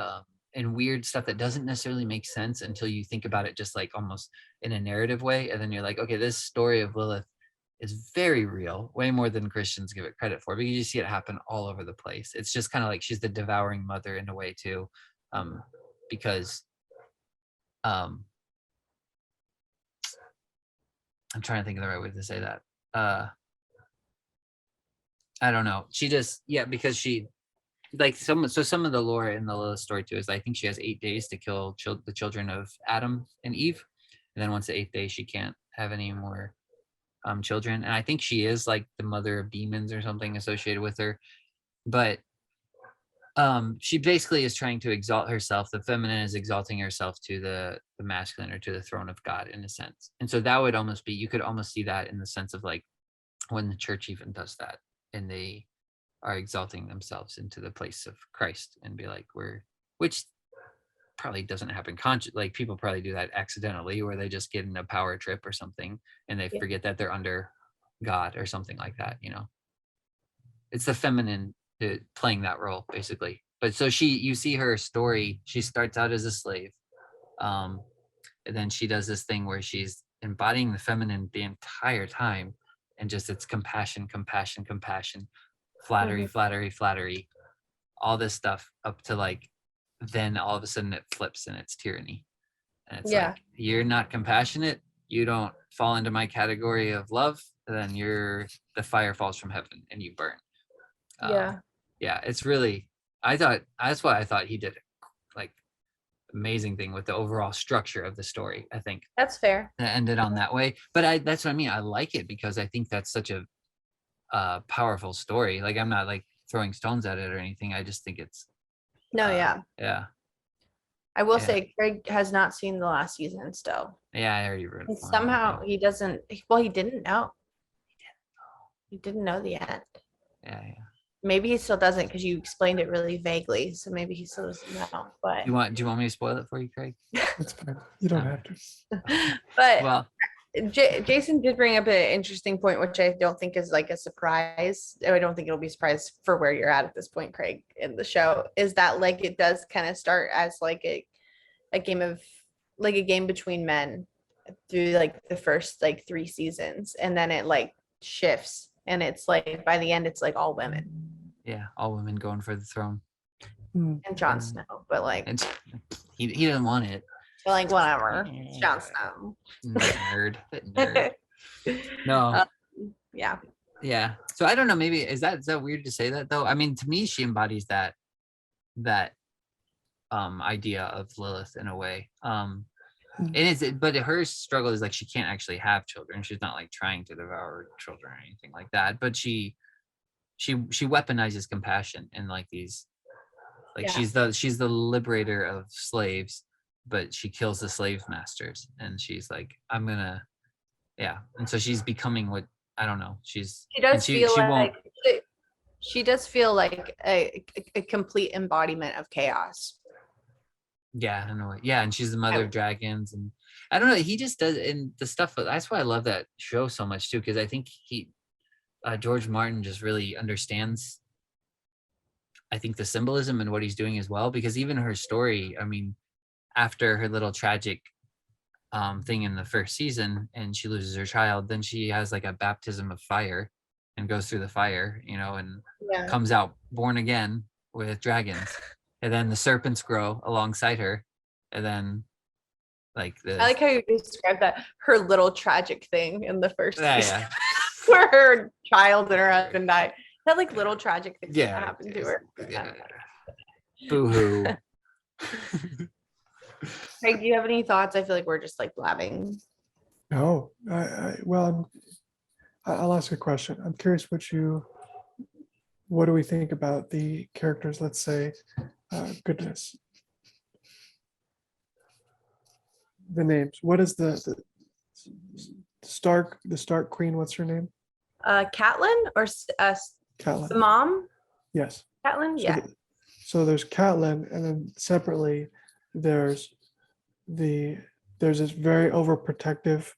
and weird stuff that doesn't necessarily make sense until you think about it just like almost in a narrative way. And then you're like, okay, this story of Lilith is very real, way more than Christians give it credit for, because you see it happen all over the place. It's just kind of like she's the devouring mother in a way too, because I'm trying to think of the right way to say that. I don't know. She just, because she like some of the lore in the Lilith story too is I think she has 8 days to kill the children of Adam and Eve, and then once the 8th day she can't have any more children. And I think she is like the mother of demons or something associated with her, but she basically is trying to exalt herself. The feminine is exalting herself to the masculine, or to the throne of God in a sense. And so that would almost be, you could almost see that in the sense of like when the church even does that, and they are exalting themselves into the place of Christ, and be like, which probably doesn't happen like people probably do that accidentally, where they just get in a power trip or something and they forget that they're under God or something like that, it's the feminine playing that role basically. But so you see her story, she starts out as a slave, and then she does this thing where she's embodying the feminine the entire time, and just it's compassion, flattery, flattery, all this stuff, up to like, then all of a sudden it flips and it's tyranny. And it's like, you're not compassionate, you don't fall into my category of love, then the fire falls from heaven and you burn. It's really, that's why I thought he did like amazing thing with the overall structure of the story. I think that's fair. That ended on that way, but that's what I mean. I like it because I think that's such a powerful story. Like, I'm not like throwing stones at it or anything. I just think it's I will say Craig has not seen the last season still. I already read it. Somehow he doesn't, well, he didn't know. He didn't know the end. Maybe he still doesn't, because you explained it really vaguely, so maybe he still doesn't know. But do you want me to spoil it for you, Craig? That's fine. You don't have to. But well, Jason did bring up an interesting point, which I don't think is like a surprise. I don't think it'll be a surprise for where you're at this point, Craig, in the show, is that like it does kind of start as like a game between men through like the first like 3 seasons, and then it like shifts, and it's like by the end it's like all women. All women going for the throne. And Jon Snow, but like, and he doesn't want it. But like, whatever. It's Jon Snow. Nerd. No. Yeah. So I don't know. Maybe is that weird to say that though? I mean, to me, she embodies that idea of Lilith in a way. But her struggle is like she can't actually have children. She's not like trying to devour children or anything like that. But she weaponizes compassion in like these, like she's the liberator of slaves, but she kills the slave masters, and she's like, I'm gonna, and so she's becoming what, I don't know, she does feel like a complete embodiment of chaos. In a way. And she's the mother of dragons, and I don't know, he just does in the stuff. That's why I love that show so much too, because I think George Martin just really understands, I think, the symbolism and what he's doing as well, because even her story, I mean, after her little tragic thing in the first season and she loses her child, then she has like a baptism of fire and goes through the fire, and comes out born again with dragons, and then the serpents grow alongside her, and then like I like how you described that, her little tragic thing in the first season. Yeah. Where her child and her husband died. That like little tragic thing that happened to her. Boo-hoo. Craig, do you have any thoughts? I feel like we're just like blabbing. No, I'll ask a question. I'm curious what do we think about the characters? Let's say, goodness, the names. What is the Stark Queen? What's her name? Catelyn or Catelyn. The mom? Yes. Catelyn, So there's Catelyn, and then separately there's there's this very overprotective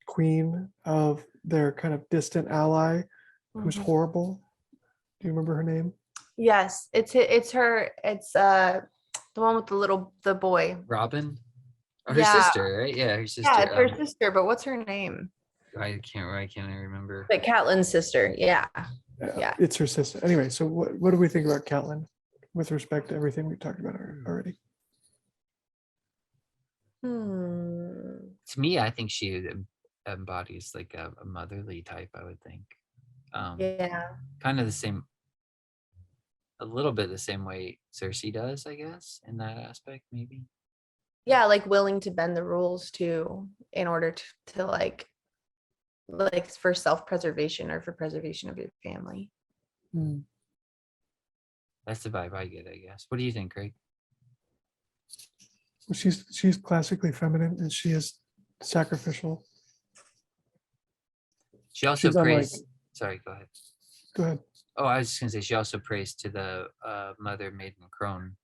queen of their kind of distant ally who's Mhm. horrible. Do you remember her name? Yes, it's her. It's the one with the boy. Robin, or her Yeah, sister, right? Yeah, her yeah, sister. it's her sister. But what's her name? I can't remember. Like Catelyn's sister. Yeah, yeah. It's her sister. Anyway, so what do we think about Catelyn with respect to everything we talked about already? To me, I think she embodies like a motherly type, I would think. Yeah. Kind of the same, a little bit the same way Cersei does, I guess, in that aspect, maybe. Yeah, like willing to bend the rules too in order to like for self-preservation or for preservation of your family. Hmm. That's the vibe I get, I guess. What do you think, Craig? Well, she's classically feminine and she is sacrificial. She also She's unlike. prays. Sorry, go ahead. Go ahead. Oh, I was just gonna say she also prays to the mother maiden crone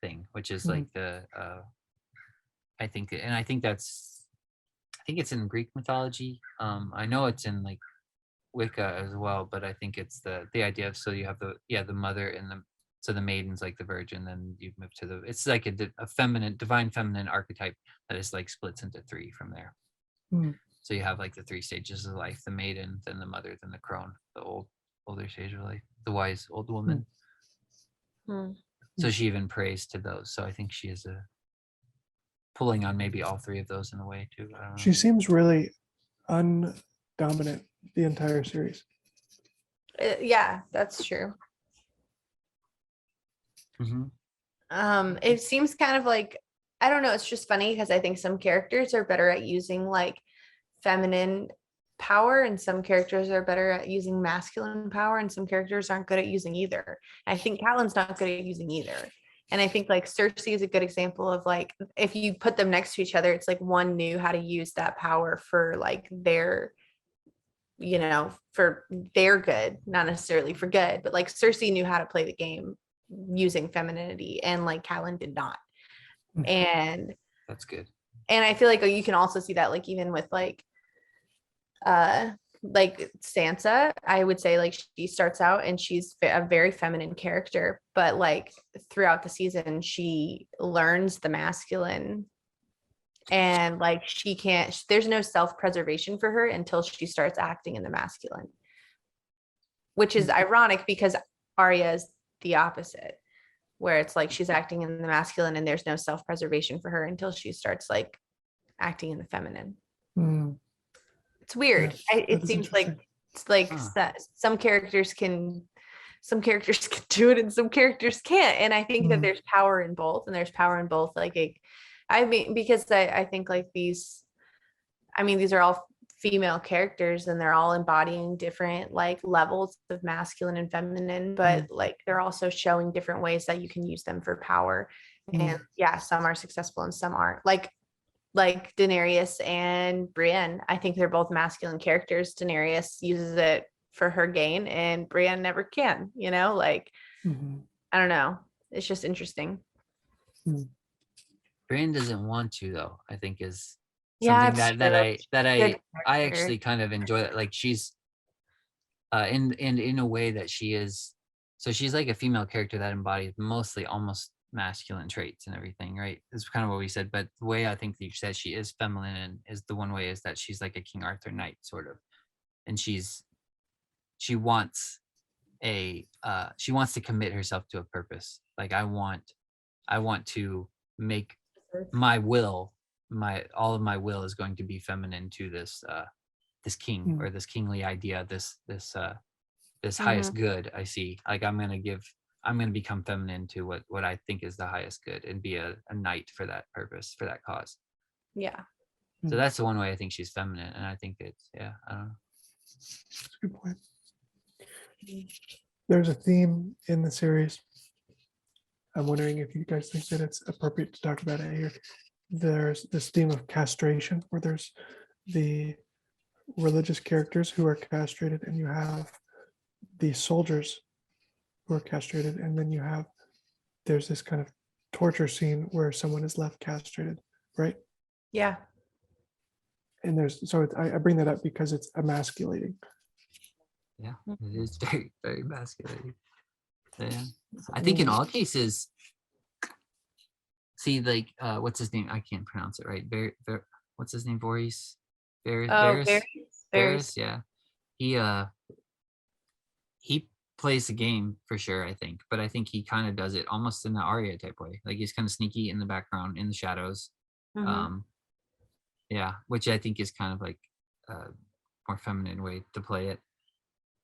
thing, which is like the I think, and I think it's in Greek mythology. I know it's in like Wicca as well, but I think it's the idea of, so you have the mother and so the maiden's like the virgin, then you move to it's like a feminine, divine feminine archetype that is like splits into three from there. Hmm. So you have like the three stages of life: the maiden, then the mother, then the crone, the older stage of life, the wise old woman. So she even prays to those. So I think she is pulling on maybe all three of those in a way too. I don't know. She seems really undominant the entire series. Yeah, that's true. It seems kind of like, I don't know, it's just funny because I think some characters are better at using like feminine power and some characters are better at using masculine power and some characters aren't good at using either. I think Catelyn's not good at using either. And I think like Cersei is a good example of like, if you put them next to each other, it's like one knew how to use that power for like their, for their good, not necessarily for good, but like Cersei knew how to play the game using femininity and like Catelyn did not. And that's good. And I feel like you can also see that like even with like Sansa, I would say like she starts out and she's a very feminine character, but like throughout the season she learns the masculine and like there's no self-preservation for her until she starts acting in the masculine, which is ironic because Arya is the opposite, where it's like she's acting in the masculine and there's no self-preservation for her until she starts like acting in the feminine. It's weird. It seems like it's like some characters can do it and some characters can't, and I think that there's power in both, and there's power in both I mean, because I think like these are all female characters and they're all embodying different like levels of masculine and feminine, but like they're also showing different ways that you can use them for power. And yeah, some are successful and some aren't. Like Daenerys and Brienne, I think they're both masculine characters. Daenerys uses it for her gain and Brienne never can, I don't know. It's just interesting. Brienne doesn't want to, though, I think is Yeah, something that I actually kind of enjoy. That like she's in a way that she is, so she's like a female character that embodies mostly almost masculine traits and everything, right? It's kind of what we said, but the way I think that you said she is feminine and is the one way is that she's like a King Arthur knight sort of, and she wants to commit herself to a purpose. Like I want to make my will, all of my will is going to be feminine to this king or this kingly idea, this highest good I see. Like I'm going to become feminine to what I think is the highest good and be a knight for that purpose, for that cause. Yeah. So that's the one way I think she's feminine, and I think it's I don't know. That's a good point. There's a theme in the series. I'm wondering if you guys think that it's appropriate to talk about it here. There's this theme of castration, where there's the religious characters who are castrated, and you have the soldiers who are castrated, and then there's this kind of torture scene where someone is left castrated, right? Yeah. And I bring that up because it's emasculating. Yeah, it is very, very masculine. Yeah. I think in all cases, see, like, what's his name? I can't pronounce it right. What's his name? Boris? Oh, Varys? very. Yeah. He plays the game for sure, I think, but I think he kind of does it almost in the Arya type way. Like he's kind of sneaky in the background, in the shadows. Yeah, which I think is kind of like a more feminine way to play it.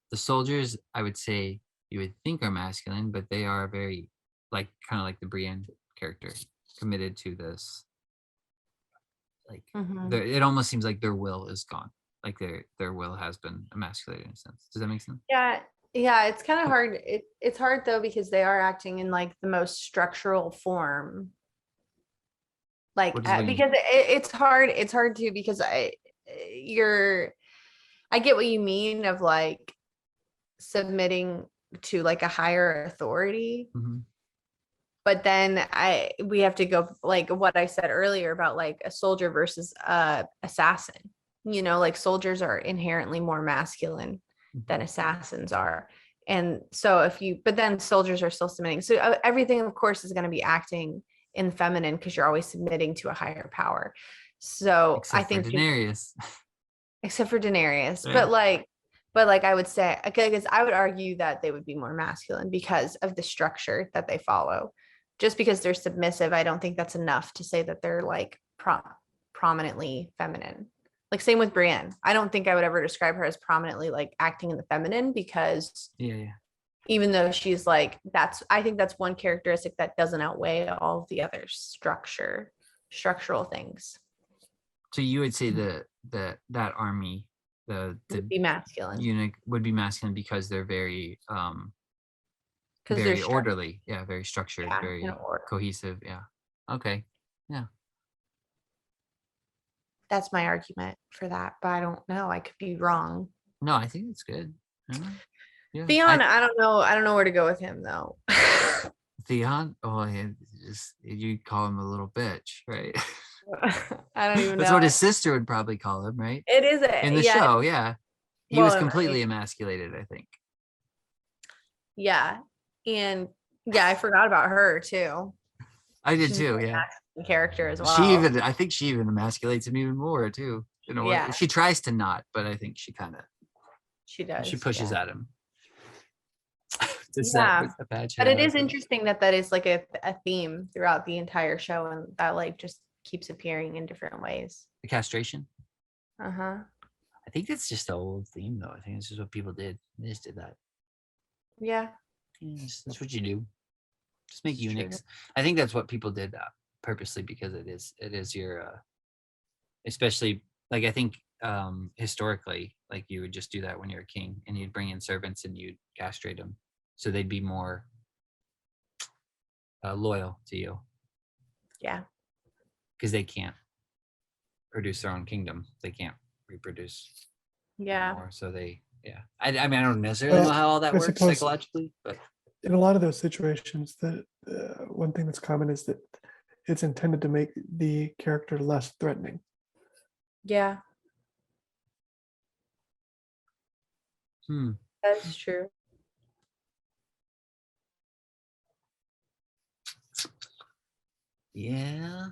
The soldiers, I would say you would think are masculine, but they are very like kind of like the Brienne character, committed to this. Like it almost seems like their will is gone. Like their will has been emasculated in a sense. Does that make sense? Yeah. Yeah. It's kind of hard. It's hard though, because they are acting in like the most structural form. Like, What does that mean? because it's hard. It's hard too, because I get what you mean of like submitting to like a higher authority. But then we have to go like what I said earlier about like a soldier versus a assassin. You know, like soldiers are inherently more masculine than assassins are. And so but then soldiers are still submitting. So everything, of course, is going to be acting in feminine because you're always submitting to a higher power. So Except I think for Daenerys. Except for Daenerys, Yeah. but like I would say, because I would argue that they would be more masculine because of the structure that they follow. Just because they're submissive, I don't think that's enough to say that they're like prominently feminine. Like same with Brienne. I don't think I would ever describe her as prominently like acting in the feminine, because Yeah. even though she's like, I think that's one characteristic that doesn't outweigh all of the other structural things. So you would say that army, the Would be masculine. unit would be masculine because they're very Because very they're orderly. Yeah, very structured, Yeah, very in order. cohesive. Yeah. Okay. Yeah. That's my argument for that, but I don't know. I could be wrong. No, I think it's good. Yeah. Theon, I don't know. I don't know where to go with him though. Theon, oh, you call him a little bitch, right? I don't even That's know. what his sister would probably call him, right? It is In the show, yeah. He was completely mean, emasculated, I think. Yeah, and yeah, I forgot about her too. I did She's too, a yeah. character as well. I think she even emasculates him even more too. In a way, Yeah. she tries to not, but I think she kind of does. she pushes yeah. at him. Yeah. But it is interesting. interesting that is like a theme throughout the entire show, and that like just keeps appearing in different ways. The castration. Uh-huh. I think that's just an old theme, though. I think it's just what people did. They just did that. Yeah. That's what you do. Just make It's eunuchs. true. I think that's what people did purposely, because it is your, especially like I think historically, like you would just do that when you're a king, and you'd bring in servants and you'd castrate them, so they'd be more loyal to you. Yeah. Because they can't produce their own kingdom. They can't reproduce. Yeah. Anymore, so they, yeah. I mean, I don't necessarily know how all that I works suppose psychologically, but in a lot of those situations, one thing that's common is that it's intended to make the character less threatening. Yeah. Hmm. That's true. Yeah.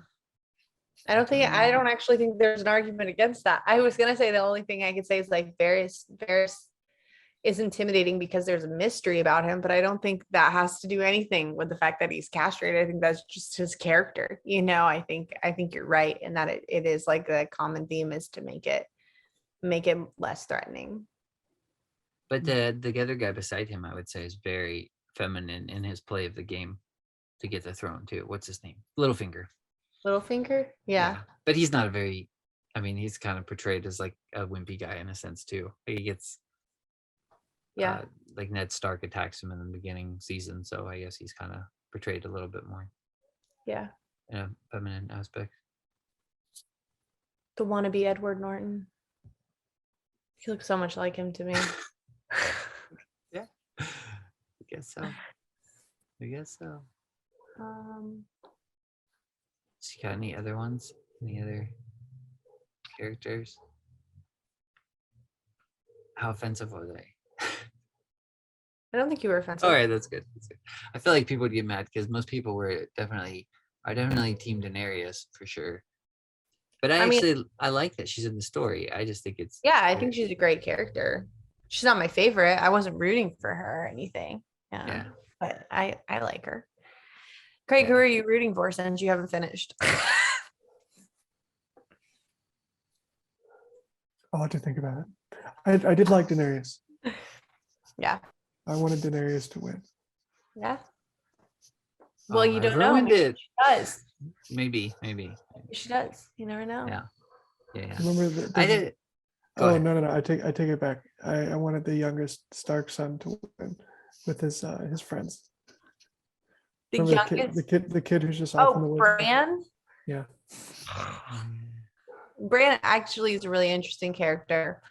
I don't actually think there's an argument against that. I was gonna say the only thing I could say is like Varys is intimidating because there's a mystery about him, but I don't think that has to do anything with the fact that he's castrated. I think that's just his character. You know, I think you're right in that it is like the common theme is to make it less threatening. But the other guy beside him, I would say, is very feminine in his play of the game to get the throne too. What's his name? Littlefinger. Littlefinger? Yeah. But he's not a very, I mean, he's kind of portrayed as like a wimpy guy in a sense too. Like he gets, like Ned Stark attacks him in the beginning season, so I guess he's kind of portrayed a little bit more. Yeah. In a feminine aspect. The wannabe Edward Norton. He looks so much like him to me. Yeah. I guess so. So you got any other ones Any other characters? How offensive were they? I don't think you were offensive. All right, that's good. That's good. I feel like people would get mad because most people are definitely team Daenerys for sure. But I mean, actually I like that she's in the story. I just think it's yeah, I think she's a great character. She's not my favorite. I wasn't rooting for her or anything. Yeah. But I like her. Craig, who Yeah. are you rooting for since you haven't finished? I'll have to think about it. I did like Daenerys. Yeah. I wanted Daenerys to win. Yeah. Well, Oh, you I don't know. ruined Maybe it. she does. Maybe. Maybe she does. You never know. Yeah. Yeah. Remember I did. Go Oh ahead. no. I take it back. I wanted the youngest Stark son to win with his friends. The Remember youngest. the kid who's just off in the Oh, woods. Bran. Yeah. Bran actually is a really interesting character.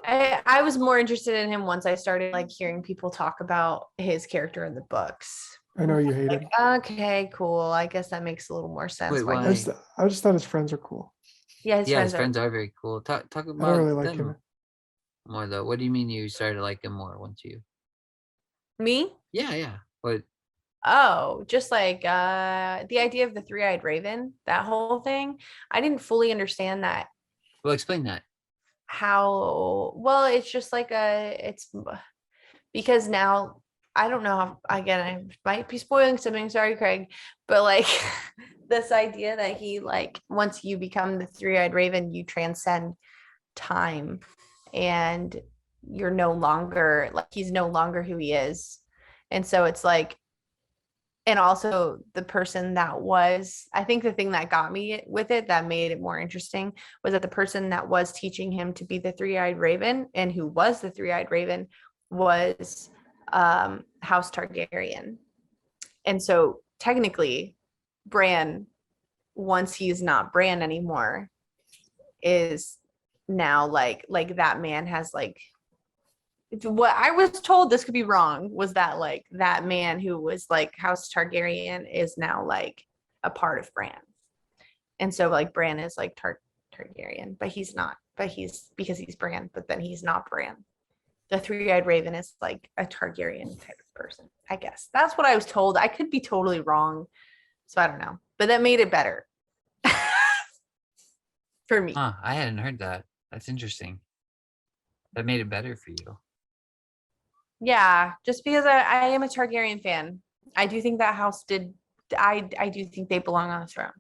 I was more interested in him once I started like hearing people talk about his character in the books. I know you hate him. Okay, cool. I guess that makes a little more sense. Wait, why why? I just thought his friends are cool. Yeah, his Yeah, friends his friends are very cool. Talk I don't about really like them him. more though. What do you mean you started to like them more once you? Me? Yeah. What? Oh, just like the idea of the three-eyed raven, that whole thing. I didn't fully understand that Well, explain that. how well it's just like it's because now I don't know how, again, I might be spoiling something, sorry Craig, but like this idea that he like once you become the three-eyed raven you transcend time and you're no longer like he's no longer who he is, and so it's like, and also the person that was, I think the thing that got me with it that made it more interesting was that the person that was teaching him to be the three-eyed raven and who was the three-eyed raven was House Targaryen. And so technically Bran, once he's not Bran anymore, is now like that man has like, what I was told, this could be wrong, was that like that man who was like House Targaryen is now like a part of Bran. And so like Bran is like Targaryen, but he's not, but he's, because he's Bran, but then he's not Bran. The three-eyed raven is like a Targaryen type of person, I guess. That's what I was told. I could be totally wrong. So I don't know, but that made it better for me. Huh? I hadn't heard that. That's interesting. That made it better for you. Yeah, just because I am a Targaryen fan. I do think that house did, I do think they belong on the throne.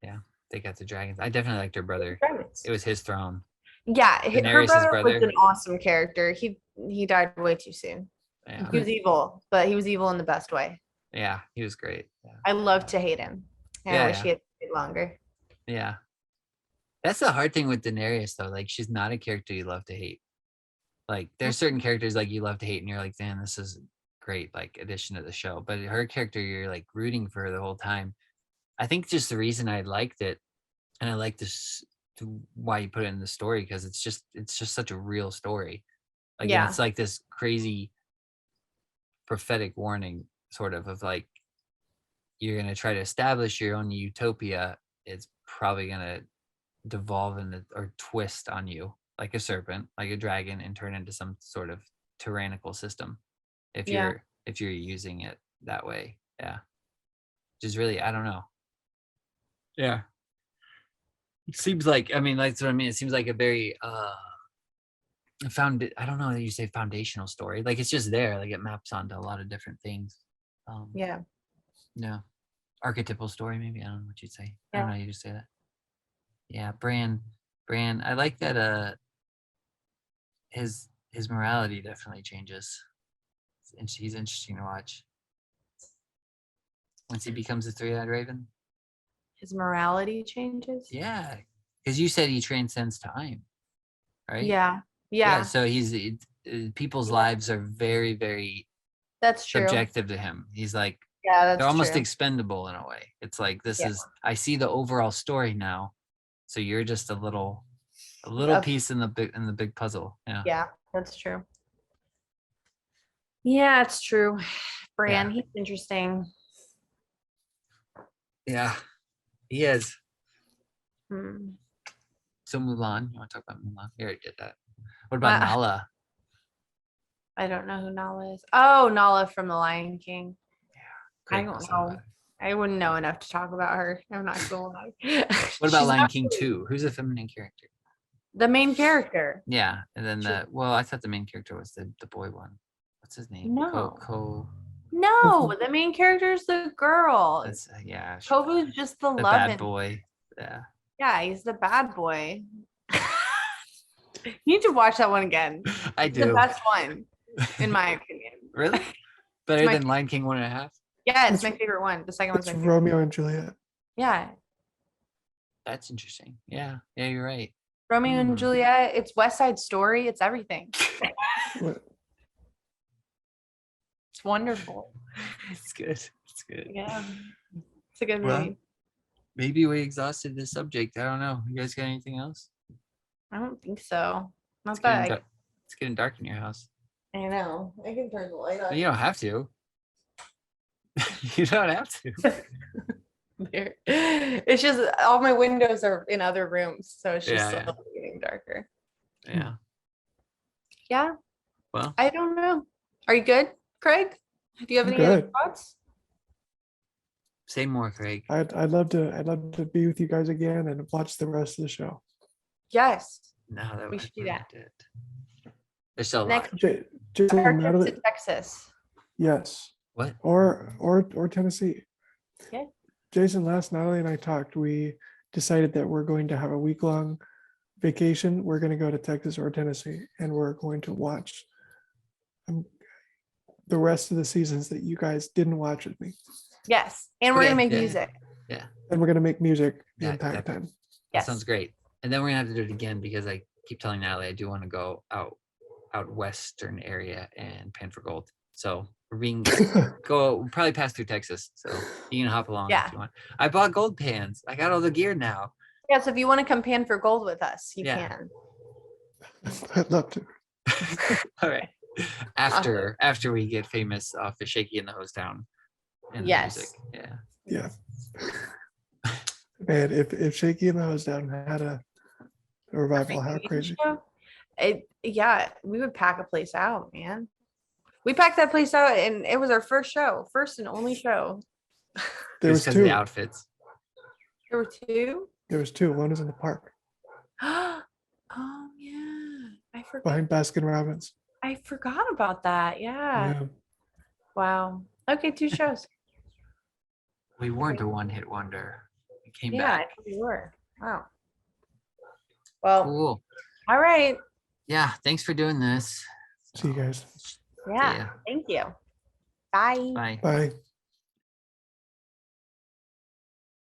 Yeah, they got the dragons. I definitely liked her brother. Dragons. It was his throne. Yeah, her Daenerys' brother was brother. an awesome character. He died way too soon. Yeah, He was evil, but he was evil in the best way. yeah, he was great. Yeah, I love to hate him. And I Yeah, wish yeah. he had stayed longer. yeah. That's the hard thing with Daenerys, though. Like, she's not a character you love to hate. Like, there's certain characters like you love to hate, and you're like, "Man, this is great." Like, addition to the show. But her character, you're like rooting for her the whole time. I think just the reason I liked it, and I like this, why you put it in the story, because it's just such a real story. Like, and Yeah. it's like this crazy prophetic warning, sort of like, you're gonna try to establish your own utopia. It's probably gonna devolve or twist on you like a serpent, like a dragon, and turn into some sort of tyrannical system if Yeah. you're using it that way. Yeah, which is really, I don't know. Yeah, it seems like, I mean, that's what I mean. It seems like a very I don't know that you say foundational story. Like, it's just there. Like, it maps onto a lot of different things. Yeah. Yeah, archetypal story, maybe. I don't know what you'd say. I don't Yeah. know. You just say that. Yeah, Bran. I like that. His morality definitely changes. He's interesting to watch once he becomes a three-eyed raven. His morality changes. Yeah, because you said he transcends time, right? Yeah. Yeah. Yeah. So people's lives are very, very That's true. subjective to him. He's like, Yeah, they're that's almost true. expendable in a way. It's like, Yeah. I see the overall story now, so you're just a little piece in the big puzzle. Yeah. Yeah, that's true. Yeah, it's true. Bran, Yeah. he's interesting. Yeah, he is. So Mulan, you want to talk about Mulan? We already did that. What about Uh, Nala? I don't know who Nala is. Oh, Nala from The Lion King. I Craig don't knows all about know. it. I wouldn't know enough to talk about her. I'm not gonna lie. What about She's Lion not King 2? Who's a feminine character? the main character? Yeah, and then I thought the main character was the boy one. What's his name? No. Co. No, the main character is the girl. That's yeah. Kovu's just the The love bad boy. Yeah. Yeah, he's the bad boy. You need to watch that one again. I It's the do. best one, in my opinion. Really? Better my than Lion King 1.5? Yeah, it's my favorite one. The second one's It's my favorite. Romeo and Juliet. Yeah, That's interesting. Yeah. Yeah, you're right. Romeo and Juliet. It's West Side Story. It's everything. What? It's wonderful. It's good. It's good. Yeah, it's a good Well, movie. maybe we exhausted this subject. I don't know. You guys got anything else? I don't think so. Not It's that getting, it's getting dark in your house. I know. I can turn the light on. You don't have to. You don't have to. There. It's just all my windows are in other rooms, so it's just Yeah, yeah. slowly getting darker. Yeah. Yeah, Well, I don't know. Are you good, Craig? Do you have I'm any other good. thoughts? say more, Craig. I'd love to be with you guys again and watch the rest of the show. Yes. No, that We was should do that. There's still a lot. Next Jason, our trip Natalie, to Texas. yes, What? or Tennessee. Okay. Jason, last Natalie and I talked, we decided that we're going to have a week-long vacation. We're going to go to Texas or Tennessee, and we're going to watch the rest of the seasons that you guys didn't watch with me. Yes. And we're Okay, gonna make yeah. music. And we're going to make music the Yeah, entire exactly. time. That Yes. sounds great. And then we're gonna have to do it again because I keep telling Natalie I do want to go out western area and pan for gold. So we're being we'll probably pass through Texas. So you can hop along Yeah. if you want. I bought gold pans. I got all the gear now. Yeah, so if you want to come pan for gold with us, you Yeah. can. I'd love to. All right. After we get famous off the Shaky and the Hose Down and the Yes. music. Yeah. Yeah. Man, if Shaky and the Hose Down had a revival, how crazy. Yeah, we would pack a place out, man. We packed that place out and it was our first and only show. There was Just because of the two. outfits. There were two. There was two. One was in the park Oh yeah. I forgot. behind Baskin Robbins. I forgot about that. Yeah. Wow. Okay, 2 shows. We weren't a one-hit wonder. We came Yeah, I back. thought we were. Wow. Well, Cool. all right. Yeah. Thanks for doing this. See you guys. Yeah. ya. Thank you. Bye. Bye. Bye.